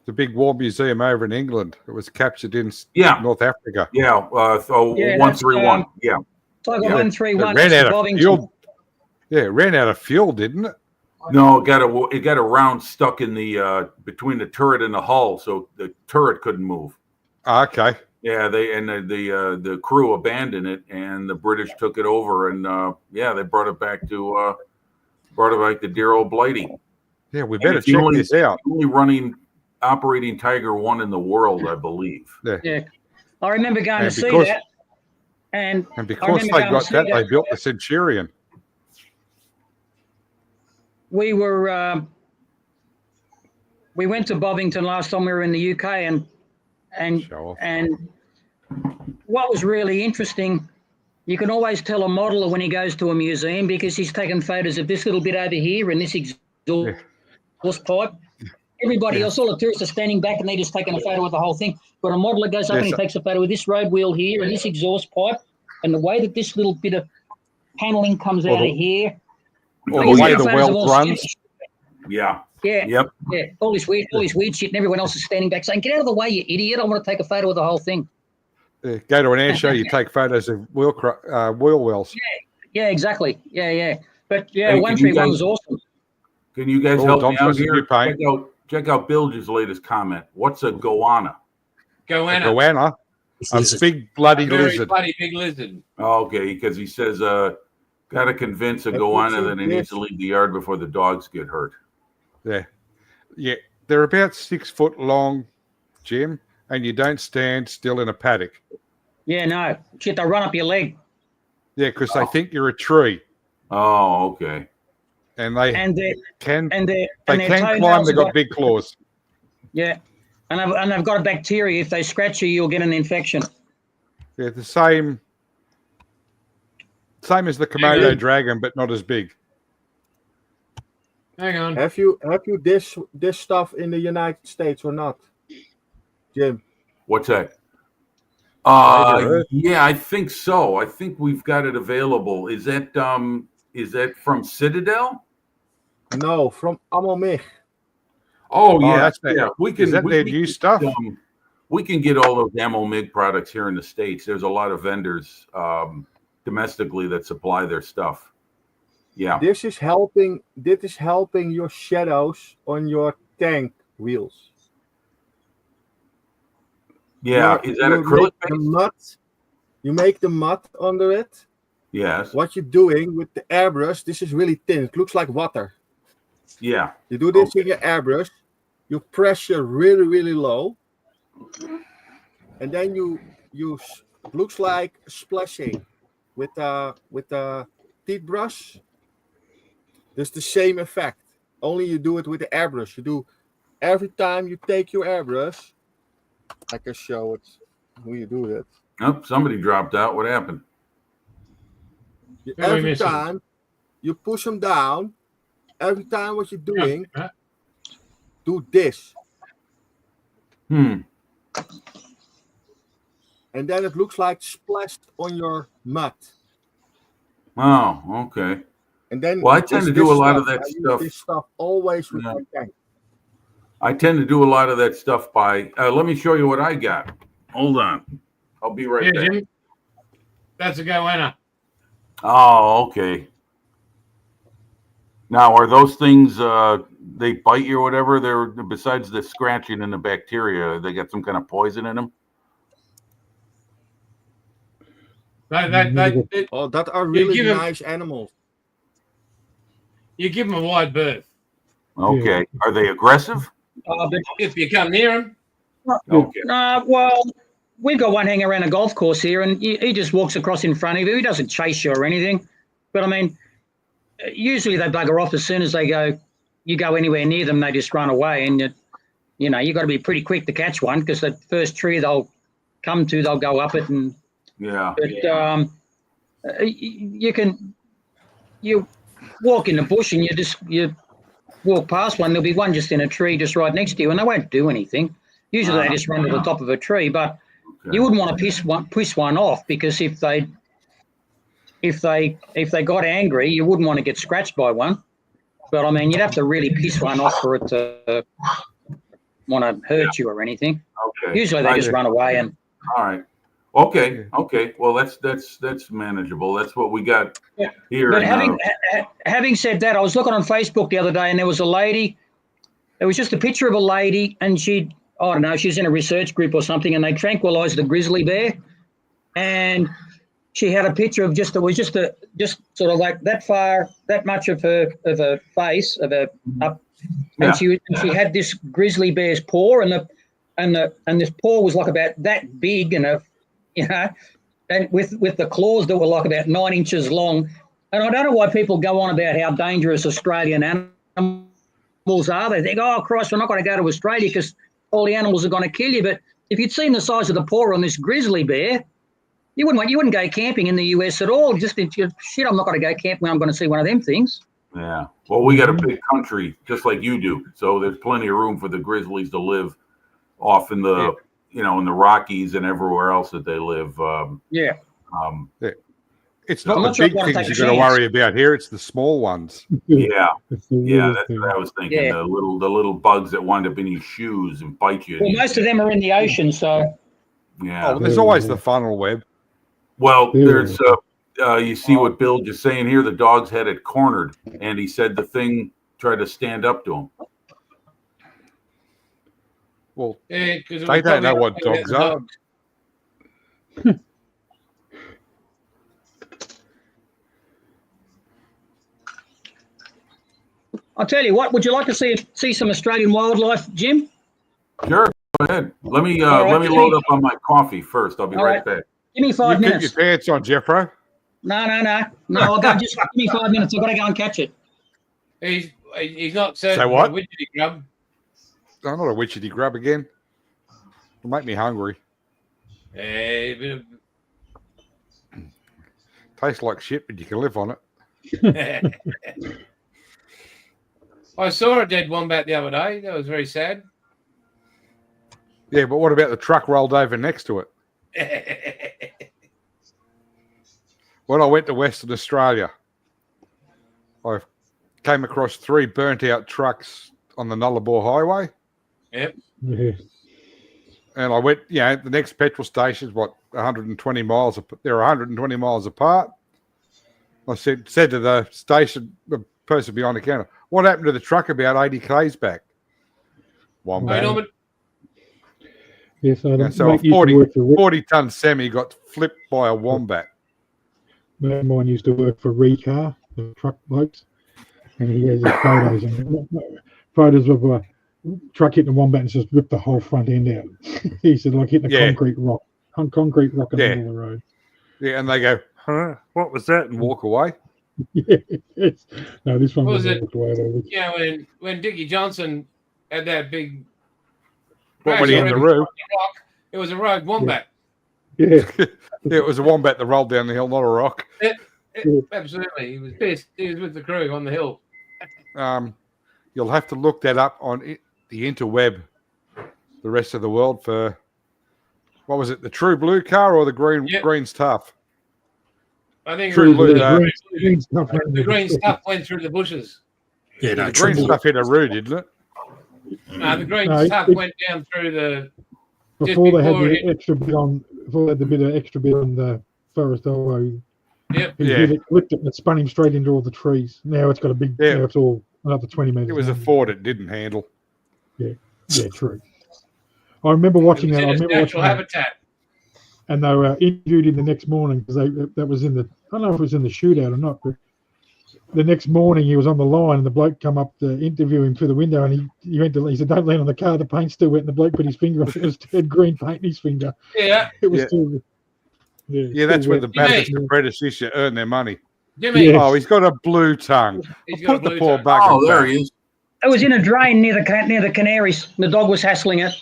the big war museum over in England. It was captured in North Africa. Yeah, 131. Yeah. Tiger Yeah. 131. It ran out of Bovington. fuel. Yeah, it ran out of fuel, didn't it? No, it got a round stuck in the between the turret and the hull, so the turret couldn't move. Okay. Yeah, the crew abandoned it, and the British took it over, and they brought it back to dear old Blighty. Yeah, we And better it's the check only- this out. Only operating Tiger 1 in the world, I believe. Yeah. I remember going And to see because- that. And And I because remember they going to got see that, they built the Centurion. we went to Bovington last time we were in the UK, and Show off. and what was really interesting, you can always tell a modeler when he goes to a museum because he's taken photos of this little bit over here and this exhaust pipe. Everybody else, all the tourists are standing back and they're just taking a photo of the whole thing. But a modeler goes up Yes, and he sir. takes a photo of this road wheel here and this exhaust pipe and the way that this little bit of paneling comes Or out the- of here. Or He's the way taking the photos of weld all runs. sketch. Yeah. Yeah, Yep. yeah, all this weird shit, and everyone else is standing back saying, "Get out of the way, you idiot! I want to take a photo of the whole thing." Go to an air show, you take photos of wheel wells. Yeah, exactly. Yeah. But yeah, Hey, can 131 you was awesome. Can you guys Oh, help Dom me out says a here? new paint. Check out Bilge's latest comment. What's a goanna? Goanna. Goanna, a Lizard. big bloody Very lizard. bloody big lizard. Oh, okay, because he says, got to convince a That goanna looks that he needs to leave the yard before the dogs get hurt. Yeah, they're about 6 foot long, Jim, and you don't stand still in a paddock. Yeah, no shit, they run up your leg, Yeah, because they think you're a tree, Oh, okay. and they and their can and their they and their can climb. toenails They've have got big claws. yeah, and they've got a bacteria. If they scratch you, you'll get an infection. Yeah, the same as the Komodo Yeah. dragon, but not as big. Hang on. Have you this stuff in the United States or not, Jim? What's that? Never heard. Yeah, I think so. I think we've got it available. Is that from Citadel? No, from Amomig. Oh yeah, that's that- yeah. We can. Is that we, their we new can, stuff? we can get all those Ammo MIG products here in the States. There's a lot of vendors domestically that supply their stuff. Yeah. This is helping your shadows on your tank wheels. Yeah. You- Is that you acrylic make the based? mud. You make the mud under it. Yes. What you're doing with the airbrush, this is really thin. It looks like water. Yeah. You do this with your airbrush. You pressure really, really low, and then looks like splashing with a teeth brush. There's the same effect. Only you do it with the airbrush. You do every time you take your airbrush. I can show it how you do that. Oh, somebody dropped out. What happened? What are we Every missing? time you push them down. Every time what you're doing, Huh? do this. Hmm. And then it looks like splashed on your mud. Oh, okay. And then Well, I tend to do a lot of that I use stuff. This stuff always with Yeah. my tank. I tend to do a lot of that stuff by. Let me show you what I got. Hold on. I'll be right Yeah, back. Jim. That's a goanna. Oh, okay. Now, are those things they bite you or whatever? They're besides the scratching and the bacteria, they got some kind of poison in them. Oh, that are really give 'em- nice animals. You give them a wide berth. Okay, are they aggressive? But If you come near them, Okay, well, we've got one hanging around a golf course here, and he just walks across in front of you. He doesn't chase you or anything. But I mean, usually they bugger off as soon as you go anywhere near them, they just run away. And you got to be pretty quick to catch one, because the first tree they'll come to, they'll go up it. And yeah. but you walk in the bush and you walk past one. There'll be one just in a tree just right next to you, and they won't do anything. Usually they just run to the top of a tree, but you wouldn't want to piss one off, because if they got angry, you wouldn't want to get scratched by one. But I mean, you'd have to really piss one off for it to want to hurt you or anything. Okay. Usually they just run away. And All right. Okay. Okay. Well, that's manageable. That's what we got here. But having said that, I was looking on Facebook the other day, and there was a lady. It was just a picture of a lady, and she was in a research group or something, and they tranquilized the grizzly bear, and she had a picture of just sort of like that much of her face up, and she had this grizzly bear's paw, and this paw was like about that big, and and with the claws that were like about 9 inches long. And I don't know why people go on about how dangerous Australian animals are. They think, oh Christ, we're not going to go to Australia because all the animals are going to kill you. But if you'd seen the size of the paw on this grizzly bear, you wouldn't go camping in the US at all. Just shit, I'm not going to go camping when I'm going to see one of them things. Yeah. Well, we got a big country just like you do, so there's plenty of room for the grizzlies to live off in the in the Rockies and everywhere else that they live. It's not I'm the not sure big I wanna things take you're a going to chance. worry about here. It's the small ones. Yeah. It's the Yeah, little that's thing. what I was thinking. Yeah. The little bugs that wind up in your shoes and bite you. Well, most of them are in the ocean, so Yeah. Oh, there's always the funnel web. Well, Yeah. there's you see what Bill just saying here. The dog's had it cornered, and he said the thing tried to stand up to him. Well, yeah, because they don't know what dogs are. I'll tell you what. Would you like to see some Australian wildlife, Jim? Sure, go ahead. Let me All right, load up on my coffee first. I'll be All right right. back. Give me 5 You keep minutes. your pants on, Jeffro. No. I'll go. Just give me 5 minutes. I've got to go and catch it. He's not certain. Say what? Which did he grab? I'm not a witchetty grub again. It'll make me hungry. Bit Tastes like shit, but you can live on it. of- I saw a dead wombat the other day. That was very sad. Yeah, but what about the truck rolled over next to it? When I went to Western Australia, I came across 3 burnt out trucks on the Nullarbor Highway. Yep. Yeah. And I went, the next petrol station's 120 miles. They're 120 miles apart. I said to the station, the person behind the counter, what happened to the truck about 80 k's back? Wombat. Hey, Norman, Yes, I don't. So a 40 ton semi got flipped by a wombat. Mate of mine used to work for Recar, the truck blokes, and he has his photos of a truck hitting a wombat and just ripped the whole front end out. He said, like hitting a concrete rock in the middle of the road. Yeah, and they go, huh? What was that? And walk away. Yes. No, this one What was was it? walked away. Though. when Dickie Johnson had that big What, when he hit the roof? it was a rogue wombat. Yeah. Yeah, it was a wombat that rolled down the hill, not a rock. Absolutely. He was pissed. He was with the crew on the hill. You'll have to look that up on the interweb, the rest of the world, for, what was it, the True Blue car or the Green's Tough? I think True it was Blue, The green stuff. the green stuff went through the bushes. Yeah, no, the Green triple. Stuff hit a root, didn't it? The green No, stuff went down through the. Before they had before the it- extra bit on, before they had the extra bit on the Forest Highway, Yep. He Yeah. hit it, clipped it, and it spun him straight into all the trees. Now it's got a big. Yeah. Now it's all another 20 meters. It was a long. Ford it didn't handle. Yeah, true. I remember watching It was that. in I its remember natural watching that, habitat. and they were interviewed him the next morning because that was in the. I don't know if it was in the shootout or not, but the next morning he was on the line and the bloke come up to interview him through the window and he said, "Don't lean on the car, the paint's still wet." And the bloke put his finger on it. It was dead green paint in his finger. Yeah. It was Yeah. still. Yeah, that's where the Jimmy. Baptist apprentices you earn their money. Jimmy, Yeah. Oh, he's got a blue tongue. he's Put got a the blue poor tongue. bugger Oh, there back. he is. It was in a drain near the canaries. The dog was hassling it.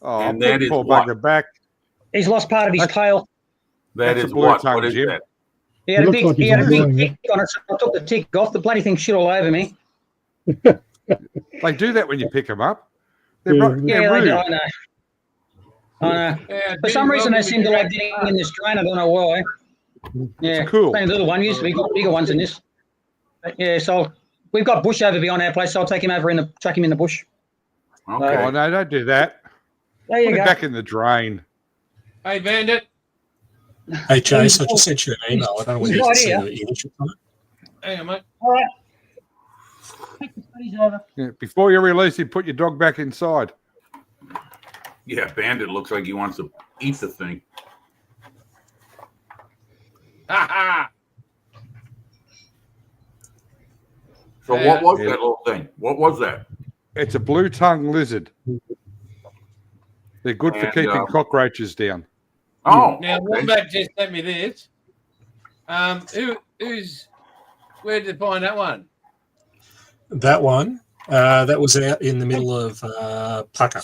Oh, And put that the is poor what? bugger back. He's lost part of his tail. That That's is a blue what? tongue, What is Jim. that? He had It a looks big, like he he's had a big enjoying it. tick on it, so I took the tick off. The bloody thing shit all over me. They do that when you pick them up. They're, Yeah. they're Yeah, they rude. do. I know. I know. Yeah, For Jimmy, some reason, they welcome seem to to like getting in this drain. I don't know why. Yeah, It's cool. Only a little one. Usually, we've got bigger ones in this. But yeah, so we've got bush over beyond our place. So I'll take him over chuck him in the bush. Okay. Oh, no, don't do that. There you Put it go. back in the drain. Hey, Bandit. Hey, Chase, I just sent you an email. I don't know whether you can see He's the image on it. Hang on, mate. All right. Take the studies over. Yeah, before you release him, put your dog back inside. Yeah, Bandit looks like he wants to eat the thing. Ha ha. So Yeah. what was Yeah. that little thing? What was that? It's a blue tongue lizard. They're good for And, keeping cockroaches down. Oh, Now, okay. Wombat just sent me this. Where did they find that one? That one, that was out in the middle of Pucker.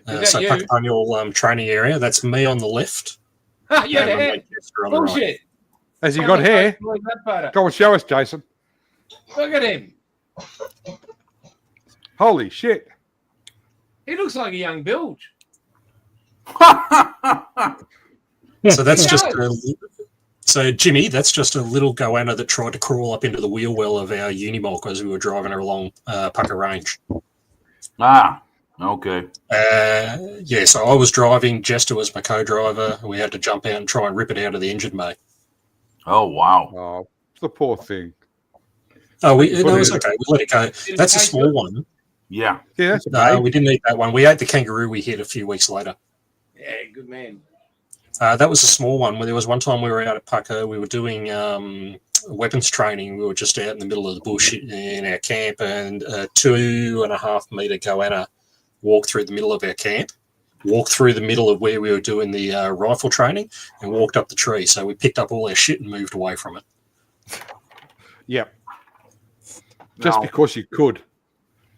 that So you? Pucker Annual training area. That's me on the left. Ha, yeah, and yeah. Manchester on the right. Bullshit. Has he got hair? Go Go and show us, Jason. Look at him. Holy shit. He looks like a young bilge. So that's Yeah. just so Jimmy, that's just a little goanna that tried to crawl up into the wheel well of our Unimog as we were driving her along Pucker Range. Okay. Yeah, so I was driving, Jester was my co-driver. We had to jump out and try and rip it out of the engine bay. Oh, wow. Oh, the poor thing. Oh, Put no, it it's in. okay. We let it go. That's a small one. Yeah. Yeah, that's a No, babe. we didn't eat that one. We ate the kangaroo we hit a few weeks later. Yeah, good man. That was a small one. There was one time we were out at Pucker. We were doing weapons training. We were just out in the middle of the bush in our camp, and a 2.5 meter goanna walked through the middle of our camp, walked through the middle of where we were doing the rifle training, and walked up the tree. So we picked up all our shit and moved away from it. Yep. Just Now, because you could.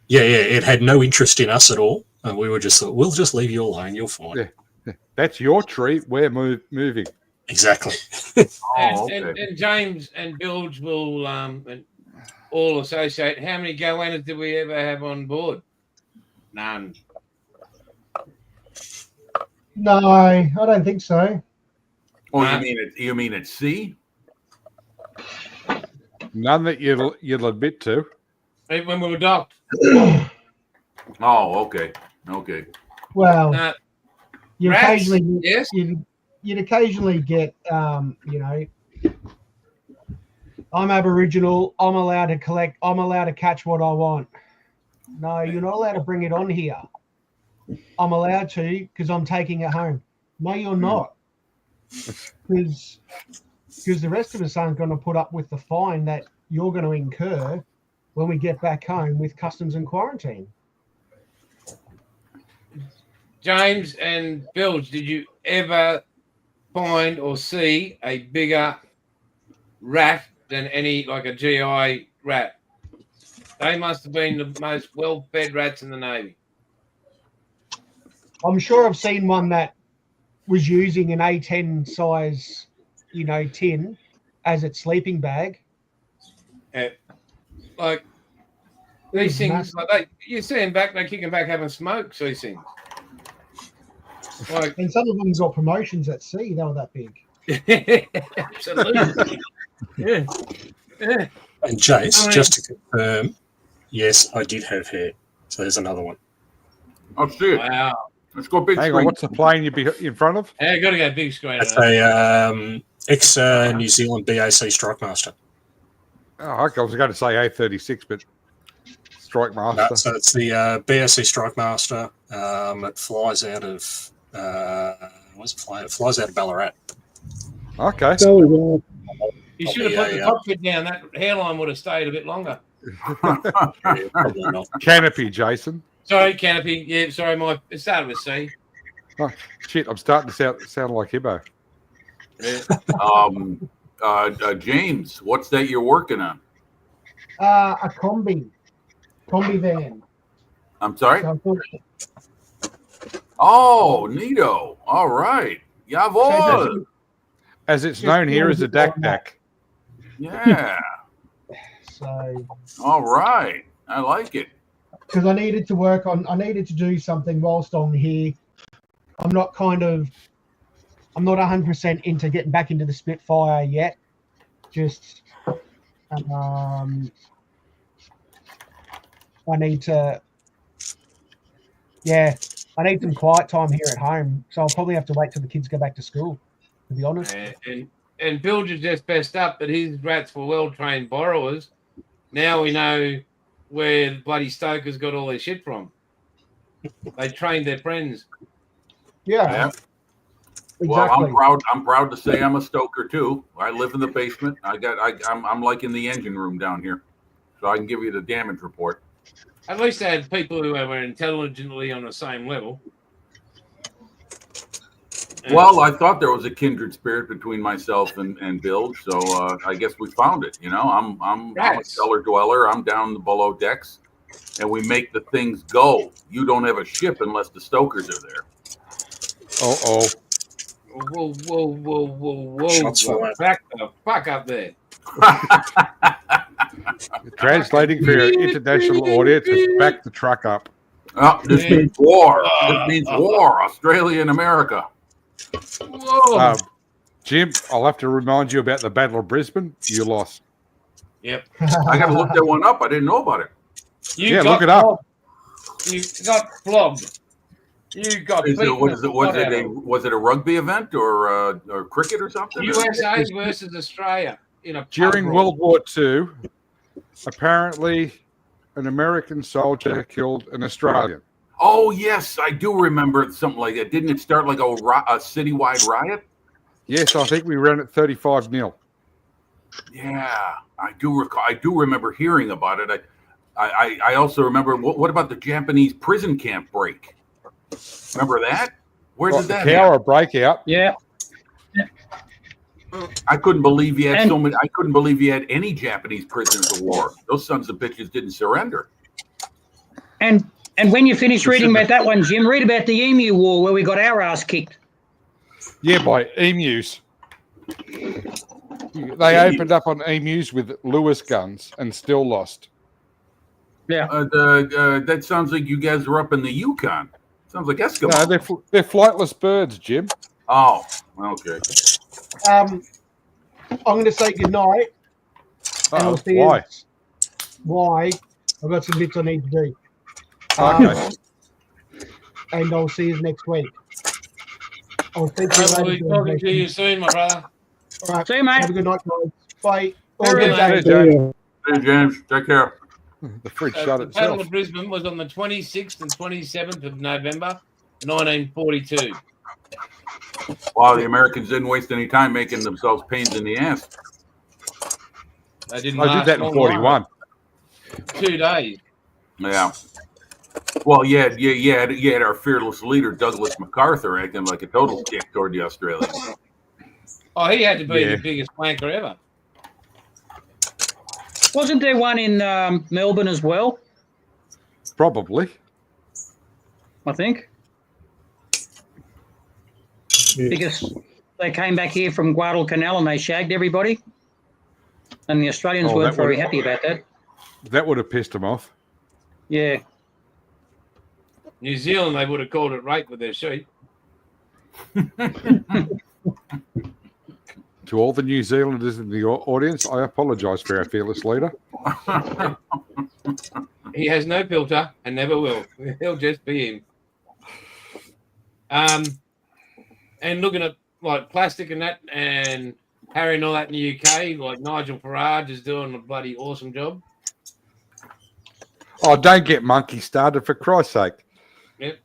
Yeah, it had no interest in us at all. And we were just thought, we'll just leave you alone. You're fine. Yeah. That's your tree. We're moving. Exactly. oh, And, okay. and James and Bilge will and all associate. How many goannas did we ever have on board? None. No, I don't think so. Oh, you mean at sea? None that you'll admit to. When we were docked. Oh, okay. Okay. Well, No. you Rats, occasionally yes. you'd occasionally get you know, I'm Aboriginal, I'm allowed to collect, I'm allowed to catch what I want. No, you're not allowed to bring it on here. I'm allowed to because I'm taking it home. No, you're not. Because the rest of us aren't going to put up with the fine that you're going to incur when we get back home with customs and quarantine. James and Bilge, did you ever find or see a bigger rat than any, like a GI rat? They must have been the most well-fed rats in the Navy. I'm sure I've seen one that was using an A10 size, you know, tin as its sleeping bag. Like these things, like you see them back, they kick them back having smokes. These things, like And some of them got promotions at sea. They were that big. absolutely, yeah. And Jace, I mean- just to confirm, yes, I did have hair. So there's another one. Oh, shit. Wow. Let's go big Hang screen. on, what's the plane you'd be in front of? Hey, got to go big screen. That's a ex New Zealand BAC Strike Master. Oh, okay, I was going to say A36, but Strike Master. No, so it's the BAC Strike Master. It flies out of where's it fly? It flies out of Ballarat. Okay. Sorry, well, You should have put the cockpit down. That hairline would have stayed a bit longer. Yeah, probably not. Canopy, Jason. Sorry, Canopy. Yeah, sorry, it started with C. Oh, shit, I'm starting to sound like Hibbo. Yeah. James, what's that you're working on? A combi van. I'm sorry. So I thought- Oh, neato. All right. Jawohl. As it's known here as a Dak Dak. Yeah. So, All right. I like it. because I needed to do something whilst I'm here. I'm not 100% into getting back into the Spitfire yet. Just, I need to, I need some quiet time here at home. So I'll probably have to wait till the kids go back to school, to be honest. And Bilge is just best up, but his rats were well-trained borrowers. Now we know where bloody Stokers got all their shit from. They trained their friends. Yeah, Well, exactly. I'm proud to say I'm a stoker too. I live in the basement. I'm like in the engine room down here, so I can give you the damage report. At least they had people who were intelligently on the same level. Well, I thought there was a kindred spirit between myself and Bilge, so I guess we found it. You know, I'm a cellar dweller. I'm down the below decks, and we make the things go. You don't have a ship unless the stokers are there. Oh. Whoa. Shots fired. Back the fuck up there. Translating for your international audience is back the truck up. Oh, this means war. This means war. Australia and America. Whoa. Jim, I'll have to remind you about the Battle of Brisbane. You lost. Yep. I got to look that one up. I didn't know about it. You look it up. You got flogged. You got beaten. Was it a rugby event or cricket or something? USA versus Australia in a During pub World War II, apparently an American soldier killed an Australian. Oh yes, I do remember something like that. Didn't it start like a citywide riot? Yes, I think we ran at 35-0. Yeah, I do recall. I do remember hearing about it. I also remember. What about the Japanese prison camp break? Remember that? Where did that The Cowra breakout. Yeah. I couldn't believe you had so many. I couldn't believe you had any Japanese prisoners of war. Those sons of bitches didn't surrender. And when you finish reading about that one, Jim, read about the Emu War where we got our ass kicked. Yeah, by emus. They opened up on emus with Lewis guns and still lost. Yeah. That sounds like you guys are up in the Yukon. Sounds like Eskimo. No, they're flightless birds, Jim. Oh, okay. I'm going to say goodnight. And I'll see Why? Why? I've got some bits I need to do. Okay. And I'll see you next week. I'll speak to you I'll be later. talking to you soon, my brother. All right. See you, mate. Have a good night, guys. Bye. Very All nice. good day. yeah. Hey James, take care. The fridge shut The Battle itself. of Brisbane was on the 26th and 27th of November, 1942. Wow, the Americans didn't waste any time making themselves pains in the ass. They didn't I did last that in long, 41. 2 days. Yeah. Well, you had our fearless leader Douglas MacArthur acting like a total dick toward the Australians. Oh, he had to be Yeah. the biggest wanker ever. Wasn't there one in Melbourne as well, Probably. I think? Yeah. Because they came back here from Guadalcanal and they shagged everybody. And the Australians Oh, weren't that very would- happy about that. That would have pissed him off. Yeah. New Zealand, they would have called it rape with their sheep. To all the New Zealanders in the audience, I apologise for our fearless leader. He has no filter and never will. He'll just be him. And looking at like plastic and that, and Harry and all that in the UK, like Nigel Farage is doing a bloody awesome job. Oh, don't get Monkey started, for Christ's sake. Yep,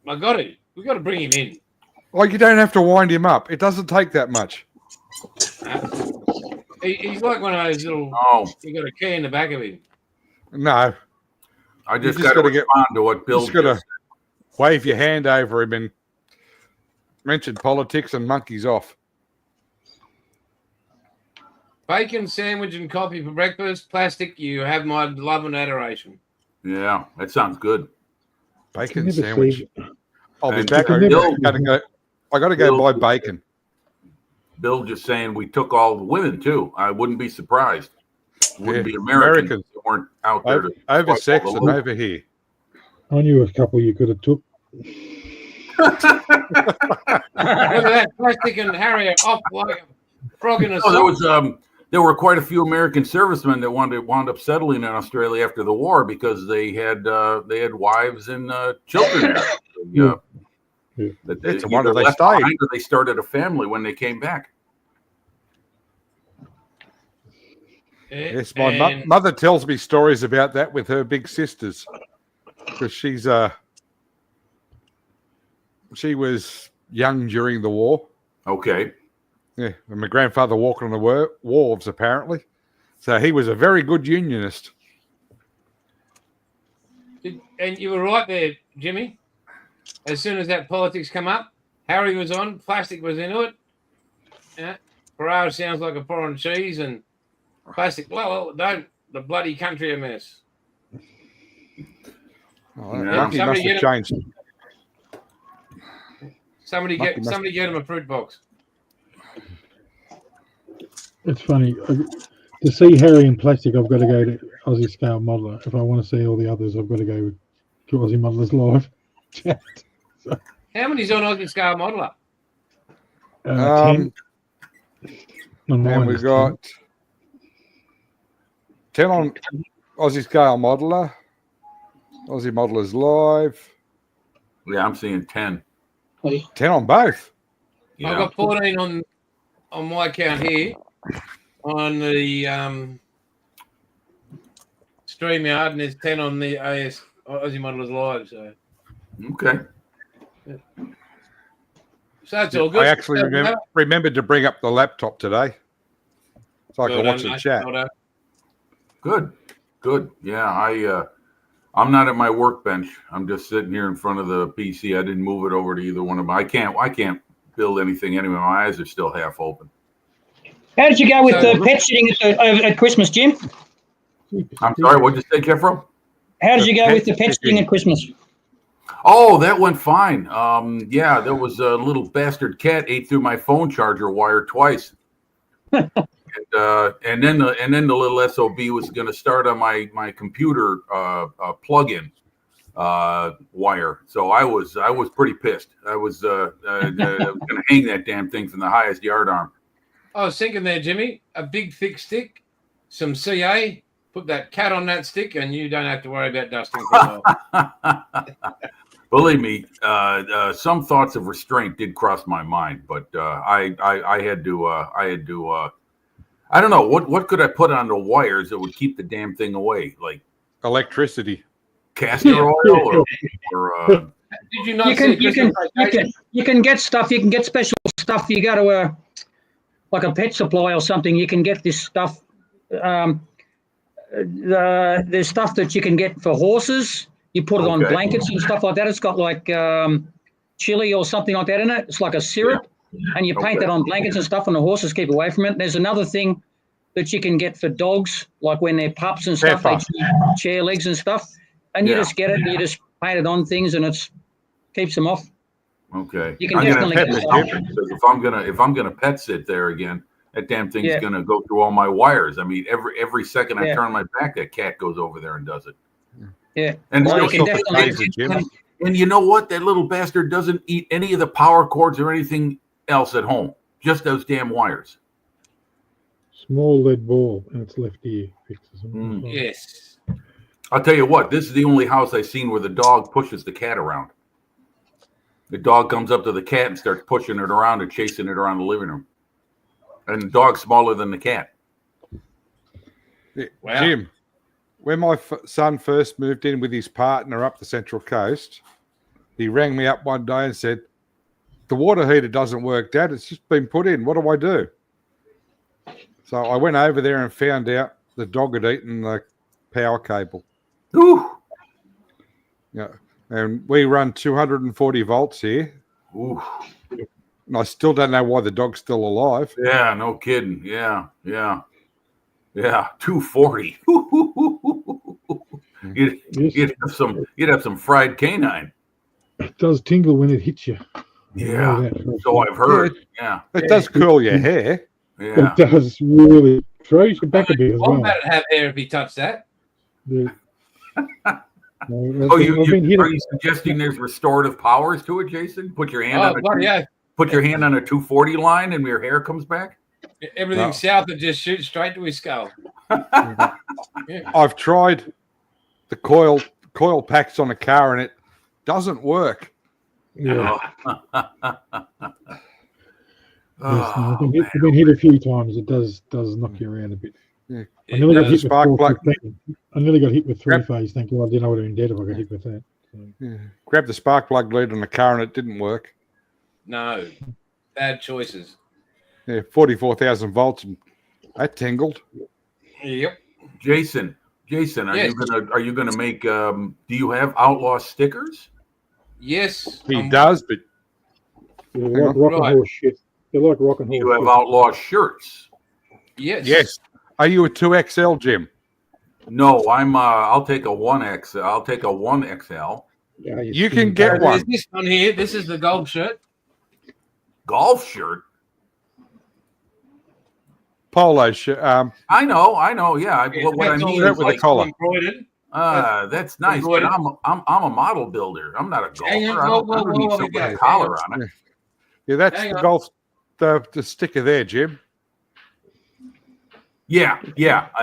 I got it. We got to bring him in. Oh, you don't have to wind him up. It doesn't take that much. He's like one of those little. Oh, You got a key in the back of him. No, I just just got to gotta get- respond to what Bill just got to just wave your hand over him and mention politics and monkeys off. Bacon sandwich and coffee for breakfast. Plastic, you have my love and adoration. said. Yeah, that sounds good. Bacon Never sandwich. see- I'll be And back. I Bill- gotta go. I gotta go buy bacon. Bill just saying we took all the women too. I wouldn't be surprised. Wouldn't Yeah, be Americans Americans. that weren't out there. Over, To over swipe sex all the and loot. over here. I knew a couple you could have took. Look at that. Plastic and Harry are off like a frog in a Oh, sock. there were quite a few American servicemen that wound up settling in Australia after the war because they had wives and children there. Yeah. That It's a either wonder they left stayed. behind or they started a family when they came back. Yes, my And- mother tells me stories about that with her big sisters, because she was young during the war. Okay. Yeah, and my grandfather walked on the wharves apparently, so he was a very good unionist. And you were right there, Jimmy. As soon as that politics come up, Harry was on, Plastic was into it. Yeah. Farage sounds like a foreign cheese, and Plastic, well, don't. The bloody country a mess. Oh, Yeah. Monkey Somebody must have get changed. Somebody Monkey get must- somebody get him a fruit box. It's funny. To see Harry in plastic, I've got to go to Aussie Scale Modeler. If I want to see all the others, I've got to go to Aussie Modelers Live. Chat. How many's on Aussie Scale Modeler? 10. On mine And we've is got 10 on Aussie Scale Modeler, Aussie Modelers Live, Yeah, I'm seeing 10. 10 on both. Yeah. I've got 14 on my account here on the StreamYard, and there's 10 on the Aussie Modelers Live. So Okay. that's all good. I actually remembered to bring up the laptop today, so I Well can watch done, the mate. chat. Well done. Good. Yeah, I'm not at my workbench. I'm just sitting here in front of the PC. I didn't move it over to either one of them. I can't build anything anyway. My eyes are still half open. How did you go with So- the pet sitting at Christmas, Jim? I'm sorry, what'd you say, Kefro? How did you go The with the pet pet sitting at Christmas? Oh, that went fine. Yeah, there was a little bastard cat ate through my phone charger wire twice. And then the little SOB was going to start on my computer plug-in wire. So I was pretty pissed. I was going to hang that damn thing from the highest yard arm. I was thinking there, Jimmy, a big thick stick, some CA, put that cat on that stick, and you don't have to worry about dusting for a while. Believe me, some thoughts of restraint did cross my mind, but I had to I don't know what could I put on the wires that would keep the damn thing away, like Electricity. castor oil or Did you not see You can get stuff. You can get special stuff. You go to like a pet supply or something. You can get this stuff. There's stuff that you can get for horses. You put it on Okay. blankets and stuff like that. It's got like chili or something like that in it. It's like a syrup, and you paint Okay. that on blankets and stuff, and the horses keep away from it. There's another thing that you can get for dogs, like when they're pups and stuff, they Pepper. chew chair legs and stuff, and you Yeah. just get it. You just paint it on things, and it's keeps them off. okay. You can I'm gonna definitely pet get sit stuff. there, because if I'm gonna pet sit there again, that damn thing's Yeah. gonna go through all my wires. I mean, every second I Yeah. turn my back, that cat goes over there and does it. Yeah. And Well, it's you can also- definitely. Taser, Jim. And you know what? That little bastard doesn't eat any of the power cords or anything else at home. Just those damn wires. Small lead ball and its left ear fixes them. Mm. Yes. I'll tell you what, this is the only house I've seen where the dog pushes the cat around. The dog comes up to the cat and starts pushing it around and chasing it around the living room. And the dog's smaller than the cat. Wow. Jim, when my son first moved in with his partner up the Central Coast, he rang me up one day and said, "The water heater doesn't work, Dad. It's just been put in. What do I do?" So I went over there and found out the dog had eaten the power cable. Ooh. Yeah, and we run 240 volts here, Ooh. and I still don't know why the dog's still alive. Yeah, no kidding. Yeah. 240. You'd have some fried canine. It does tingle when it hits you. I know Yeah. that. So I've heard. Yeah. It does curl your hair. Yeah. It does really. Throws your back a bit as well. Wombat would have hair if he touched that. Yeah. No, Oh, I've been hit. are you suggesting there's restorative powers to it, Jason? Put your hand Oh, on a bloody yeah. put your hand on a 240 line and your hair comes back? Everything No. south that just shoots straight to his skull. I've tried the coil packs on a car, and it doesn't work. Yeah. Yes, no, Oh, I've been hit a few times. It does knock you around a bit. Yeah. I nearly got the hit with spark plug. I nearly got hit with Grab- 3-phase. Thank you. I didn't know I would have been dead if I got hit with that. Yeah. Grabbed the spark plug lead on the car, and it didn't work. No. Bad choices. Yeah, 44,000 volts, and that tingled. Yep. Jason, are Yes. you gonna make do you have outlaw stickers? Yes. He does, but They're Hang like on. rock and Right. horse shit. They're like rock and Do horse you have shit. outlaw shirts? Yes. yes. Are you a 2XL, Jim? No, I'll take a 1X. I'll take a 1XL. Yeah, You skinny can get bastard. one. There's this one here. This is the gold shirt. Golf shirt. Polo shirt. I know. Yeah, what I That's all mean Shirt is with a like, collar. embroidered. that's nice, but I'm a model builder. I'm not a golfer. Hang on, I don't whoa, need whoa, something with okay, a collar hang on it. Yeah, that's Hang the on. golf, the sticker there, Jim. Yeah.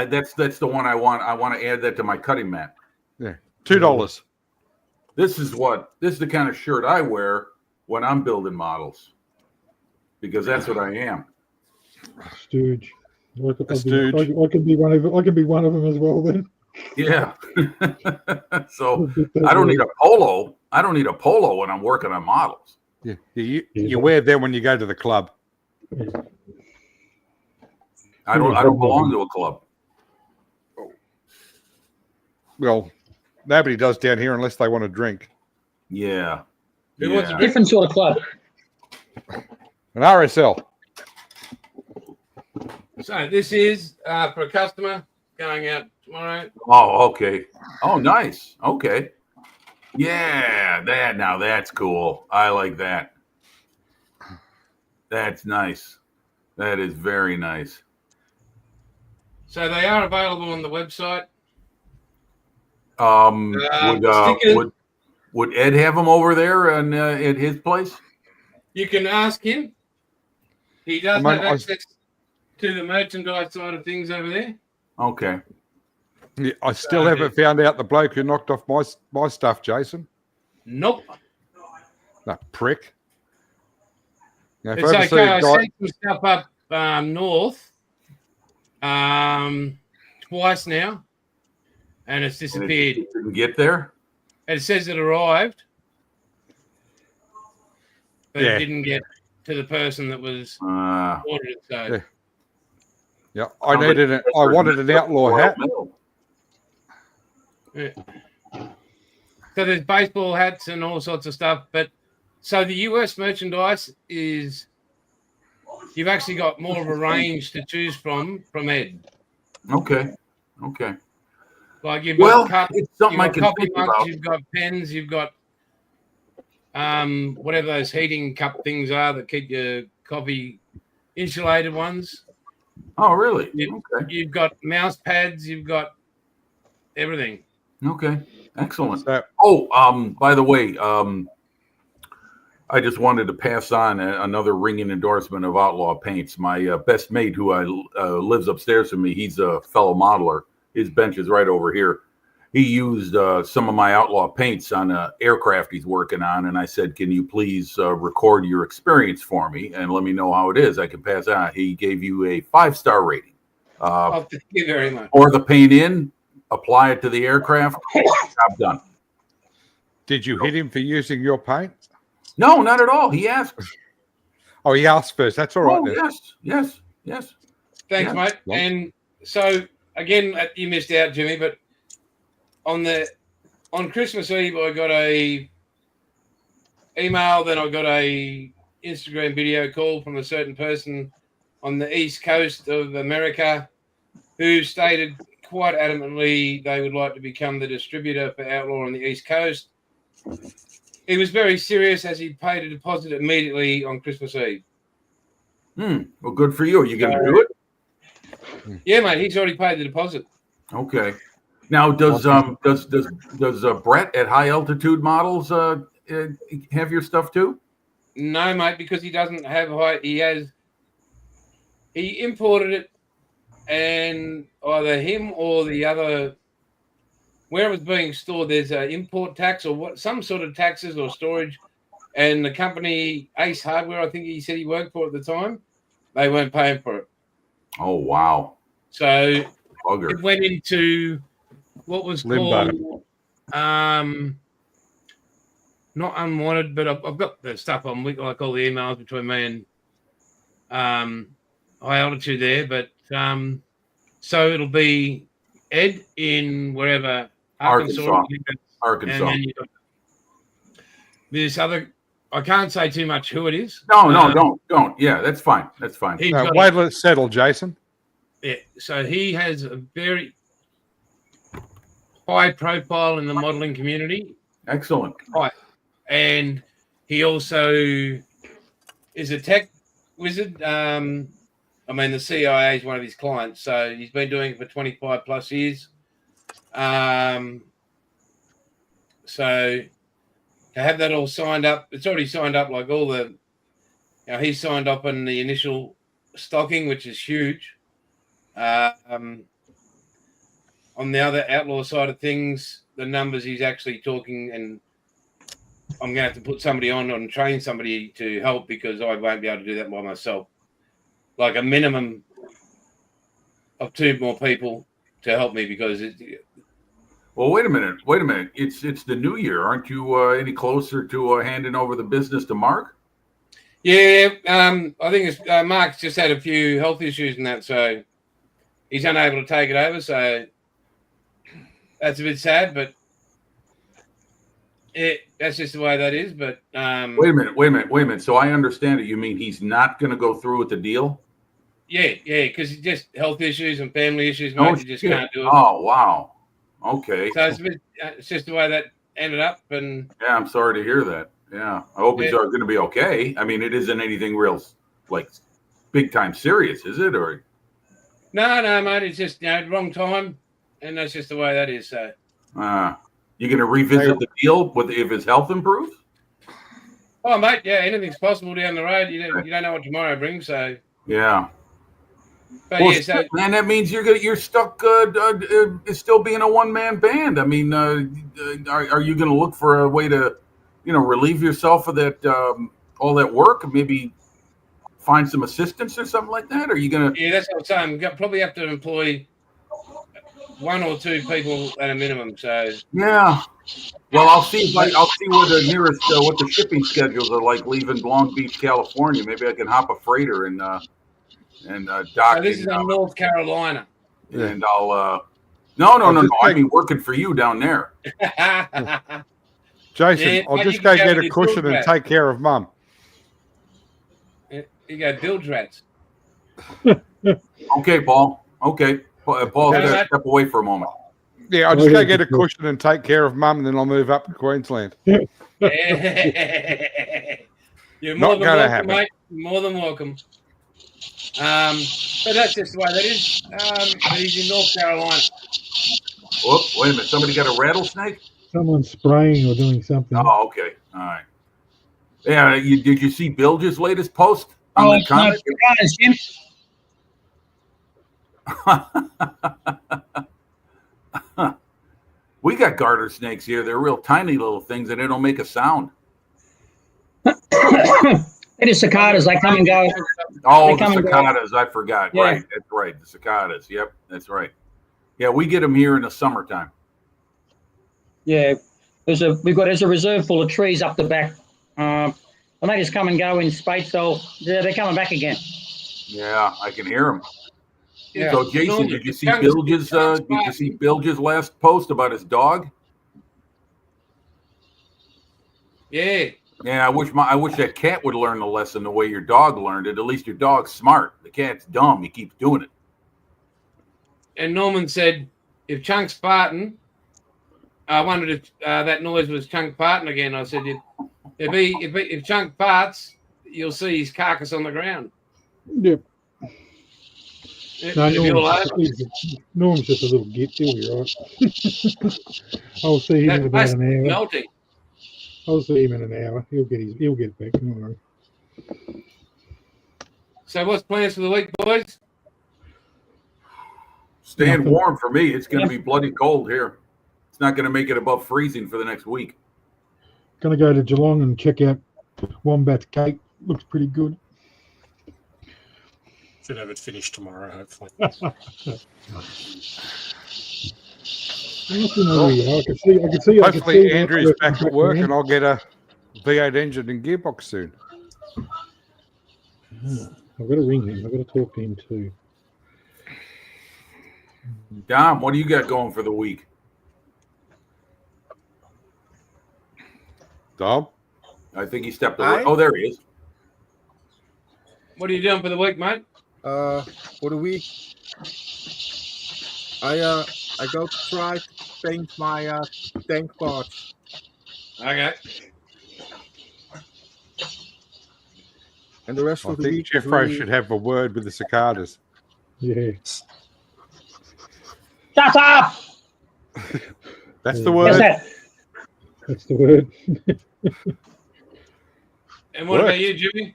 That's the one I want. I want to add that to my cutting mat. $2. This is the kind of shirt I wear when I'm building models, because that's what I am. Stooge. A stooge. I can be one of them. I can be one of them as well. Then. Yeah. So I don't need a polo. I don't need a polo when I'm working on models. Yeah, you wear them when you go to the club. I don't belong to a club. Well, nobody does down here unless they want to drink. Yeah. Who wants to Yeah. drink? Different sort of club. An RSL. So this is for a customer going out tomorrow. Oh, okay. Oh, nice. Okay. Yeah, that's cool. I like that. That's nice. That is very nice. So they are available on the website. Would would Ed have them over there and at his place? You can ask him. He does I have might- access to the merchandise side of things over there. Okay. Yeah, I still haven't found out the bloke who knocked off my stuff, Jason. Nope. That prick. Now, if It's I ever see okay. a I guy, sent some stuff up north twice now, and it's And disappeared. it didn't get there. It says it arrived, but Yeah. it didn't get to the person that was ordered it. So, Yeah. yeah, I wanted an outlaw hat. so there's baseball hats and all sorts of stuff. But so the US merchandise is you've actually got more of a range to choose from Ed. Okay. Okay. Like you've Well, got cups, it's you've something I got can coffee think mugs, about. you've got pens, you've got whatever those heating cup things are that keep your coffee insulated ones. Oh, really? Okay. You've got mouse pads, you've got everything. Okay. Excellent. So, By the way, I just wanted to pass on another ringing endorsement of Outlaw Paints. My best mate, who lives upstairs from me, he's a fellow modeler. His bench is right over here. he used some of my outlaw paints on an aircraft he's working on, and I said, "Can you please record your experience for me and let me know how it is? I can pass on." He gave you a 5-star rating. Oh, thank you very much. Pour the paint in, apply it to the aircraft, job done. Did you hit him for using your paint? No, not at all. He asked. Oh, he asked first. That's all right. Oh, then. yes. Thanks, Yeah. mate. And so again, you missed out, Jimmy, but on Christmas Eve, I got a email, then I got a Instagram video call from a certain person on the East Coast of America who stated quite adamantly they would like to become the distributor for Outlaw on the East Coast. He was very serious as he paid a deposit immediately on Christmas Eve. Well, good for you. Are you going to do it? Yeah, mate, he's already paid the deposit. Okay. Now, does Brett at High Altitude Models have your stuff too? No, mate, because he doesn't have he imported it, and either him or the other, where it was being stored, there's an import tax or some sort of taxes or storage, and the company Ace Hardware, I think he said he worked for at the time, they weren't paying for it. Oh, wow. So Bugger. it went into what was Limbo. called not unwanted, but I've got the stuff on, like all the emails between me and High Altitude there, but so it'll be Ed in wherever Arkansas. and Arkansas. then you've got this other. I can't say too much who it is. No, don't. Yeah, that's fine. That's fine. He's got Wait till it's settled, Jason. yeah, so he has a very high profile in the modeling community. Excellent. And he also is a tech wizard. I mean, the CIA is one of his clients, so he's been doing it for 25 plus years. So to have that all signed up, it's already signed up, like all the, he's signed up on the initial stocking, which is huge. On the other Outlaw side of things, the numbers he's actually talking, and I'm going to have to put somebody on and train somebody to help because I won't be able to do that by myself. Like a minimum of 2 more people to help me because Well, wait a minute. It's the new year. Aren't you any closer to handing over the business to Mark? yeah, I think it's Mark's just had a few health issues and that, so he's unable to take it over. So that's a bit sad, but that's just the way that is. But Wait a minute. So I understand it. You mean he's not going to go through with the deal? yeah, because it's just health issues and family issues, mate. No You just shit. can't do it. Oh, wow. Okay. So it's just the way that ended up, and Yeah, I'm sorry to hear that. Yeah, I hope he's going to be okay. I mean, it isn't anything real, like, big time serious, is it? Or no, mate. It's just wrong time, and that's just the way that is. So you going to revisit the deal if his health improves? oh, mate, yeah, anything's possible down the road. You don't know what tomorrow brings. So, Yeah. but Well, yeah, so shit, man, that means you're stuck still being a one-man band. I mean, are you going to look for a way to, relieve yourself of that all that work? Maybe find some assistance or something like that. Are you going to? yeah, that's what I'm saying. We'll probably have to employ 1 or 2 people at a minimum. So Yeah. Well, I'll see where the nearest what the shipping schedules are like leaving Long Beach, California. Maybe I can hop a freighter and dock. so this is in North Carolina. And I'll. No. I mean, working for you down there. Jason, Yeah, I'll mate, just you go can go get with a your cushion tool and bag. take care of Mum. You go bilge rats. Okay, Paul. Okay, Paul's Okay, gonna mate. step away for a moment. Yeah, I'll just go get a cushion and take care of Mum, and then I'll move up to Queensland. You're more Not than gonna welcome, happen. mate. More than welcome. But that's just the way that is. But he's in North Carolina. Whoop, wait a minute. Somebody got a rattlesnake? Someone's spraying or doing something. Oh, okay. All right. Yeah, did you see Bilge's latest post on Oh, the it's no comment? surprise, Jim. We got garter snakes here. They're real tiny little things, and they don't make a sound. It is cicadas. They come and go. Oh, They the come and go. cicadas. I forgot. Yeah. Right. That's right. The cicadas. Yep. That's right. Yeah, we get them here in the summertime. Yeah, there's a reserve full of trees up the back, and they just come and go in spates. So they're coming back again. Yeah, I can hear them. Yeah. So, Jason, Norman, did you see Chunks- Bilge's? Chunks Did you see Bilge's last post about his dog? Yeah. Yeah, I wish that cat would learn the lesson the way your dog learned it. At least your dog's smart. The cat's dumb. He keeps doing it. And Norman said, if Chunk's farting, I wondered if that noise was Chunk farting again. I said, if Chunk farts, you'll see his carcass on the ground. Yep. No, If you're alive. Norm's just a little git. He'll be right. I'll see him in That about must an be hour. melting. I'll see him in an hour. He'll get back. Don't worry. So what's plans for the week, boys? Staying Nothing. warm for me. It's going to be bloody cold here. It's not going to make it above freezing for the next week. Gonna go to Geelong and check out Wombat's Cake. Looks pretty good. Should have it finished tomorrow, hopefully. Nothing over here. I can see. Hopefully, Andrew's back at work and I'll get a V8 engine and gearbox soon. I've got to ring him. I've got to talk to him too. Dom, what do you got going for the week? Dom? I think he stepped away. Oh, there he is. What are you doing for the week, mate? For the week, I go to try to paint my tank parts. Okay. And the rest I of the think week is Jeffro really- should have a word with the cicadas. Yeah. Shut up! That's the What's word. that? That's the word. And what Work. about you, Jimmy?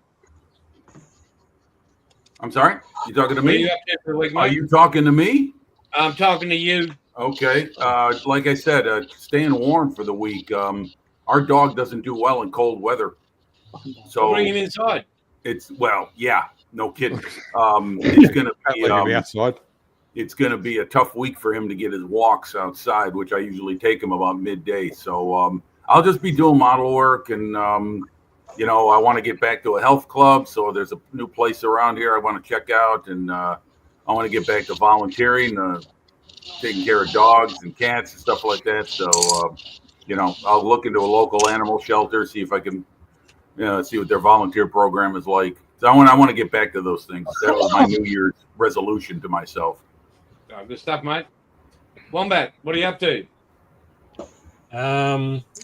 I'm sorry? You talking to What are you me? up to for the week, Are mate? you talking to me? I'm talking to you. Okay. Like I said, staying warm for the week. Our dog doesn't do well in cold weather. So Bring him inside. yeah, no kidding. It's gonna Can't leave him be outside. it's gonna be a tough week for him to get his walks outside, which I usually take him about midday. So I'll just be doing model work, and I want to get back to a health club. So there's a new place around here I want to check out, and I want to get back to volunteering, taking care of dogs and cats and stuff like that. So I'll look into a local animal shelter, see if I can see what their volunteer program is like. So I want to get back to those things. That was my New Year's resolution to myself. Oh, good stuff, mate. Wombat, what are you up to?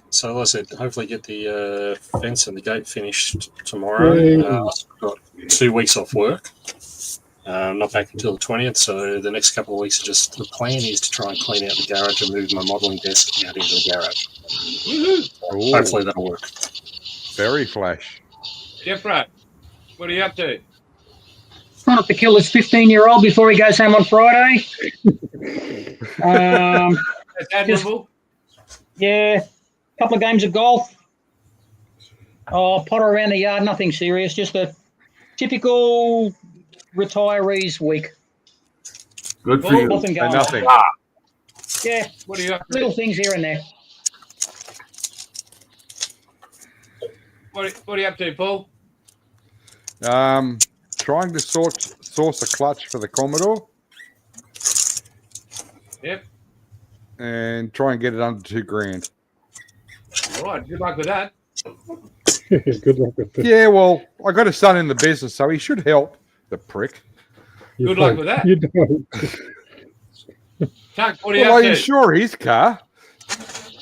So like I said, hopefully get the fence and the gate finished tomorrow. Yay. I've got 2 weeks off work. Not back until the 20th, so the next couple of weeks the plan is to try and clean out the garage and move my modelling desk out into the garage. Ooh, Hopefully that'll work. very flash. Jeffro, what are you up to? Trying not to kill this 15-year-old before he goes home on Friday. That's admirable. Yeah, a couple of games of golf. Potter around the yard, nothing serious. Just a typical retirees week. Good for Well, you. Nothing going Nothing. on. Yeah, What are you up to? little things here and there. What are you up to, Paul? Trying to source a clutch for the Commodore Yep. and try and get it under $2,000. All right. Good luck with that. Good luck with that. Yeah, well, I got a son in the business, so he should help. The prick. You Good luck don't. with that. You don't. Chuck, what are you Well, up I to? insure his car.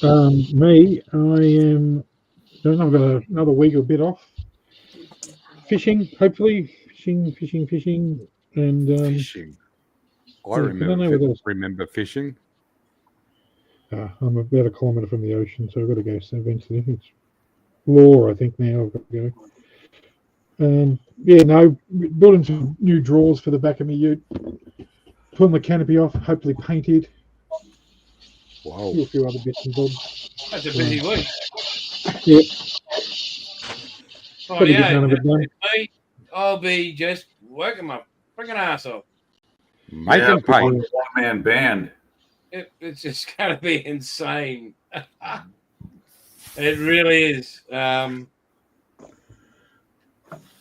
Me, I am. I've got another week or a bit off. Fishing, hopefully. Fishing, and Fishing. I yeah, I don't know what else. remember fishing. I'm about a kilometre from the ocean, so I've got to go eventually. It's law, I think now I've got to go. Building some new drawers for the back of my ute. Pulling the canopy off, hopefully painted. Wow. A few other bits and bobs. That's a busy week. Yeah, Oh, probably get yeah. none of it done. Me, I'll be just working my freaking ass off. Making Yeah, paint. one-man band. It's just going to be insane. It really is.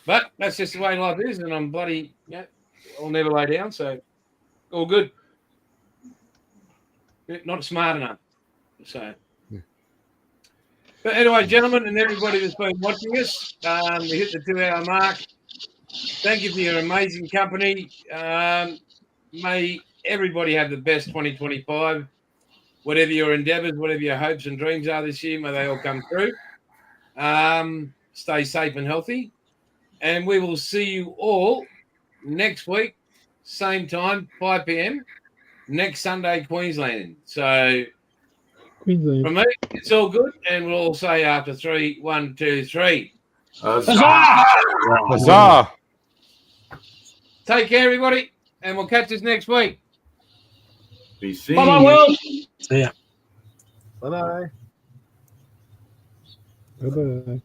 But that's just the way life is, and I'm bloody, I'll never lay down, so all good. Not smart enough. So, but anyway, gentlemen, and everybody that's been watching us, we hit the 2-hour mark. Thank you for your amazing company. May everybody have the best 2025. Whatever your endeavours, whatever your hopes and dreams are this year, may they all come true. Stay safe and healthy. And we will see you all next week, same time, 5 p.m, next Sunday, Queensland. So Queensland. from me, it's all good. And we'll all say after 3, 1, 2, 3. Huzzah! Take care, everybody. And we'll catch us next week. Be seen. Bye-bye, world. See ya. Bye bye. Bye-bye.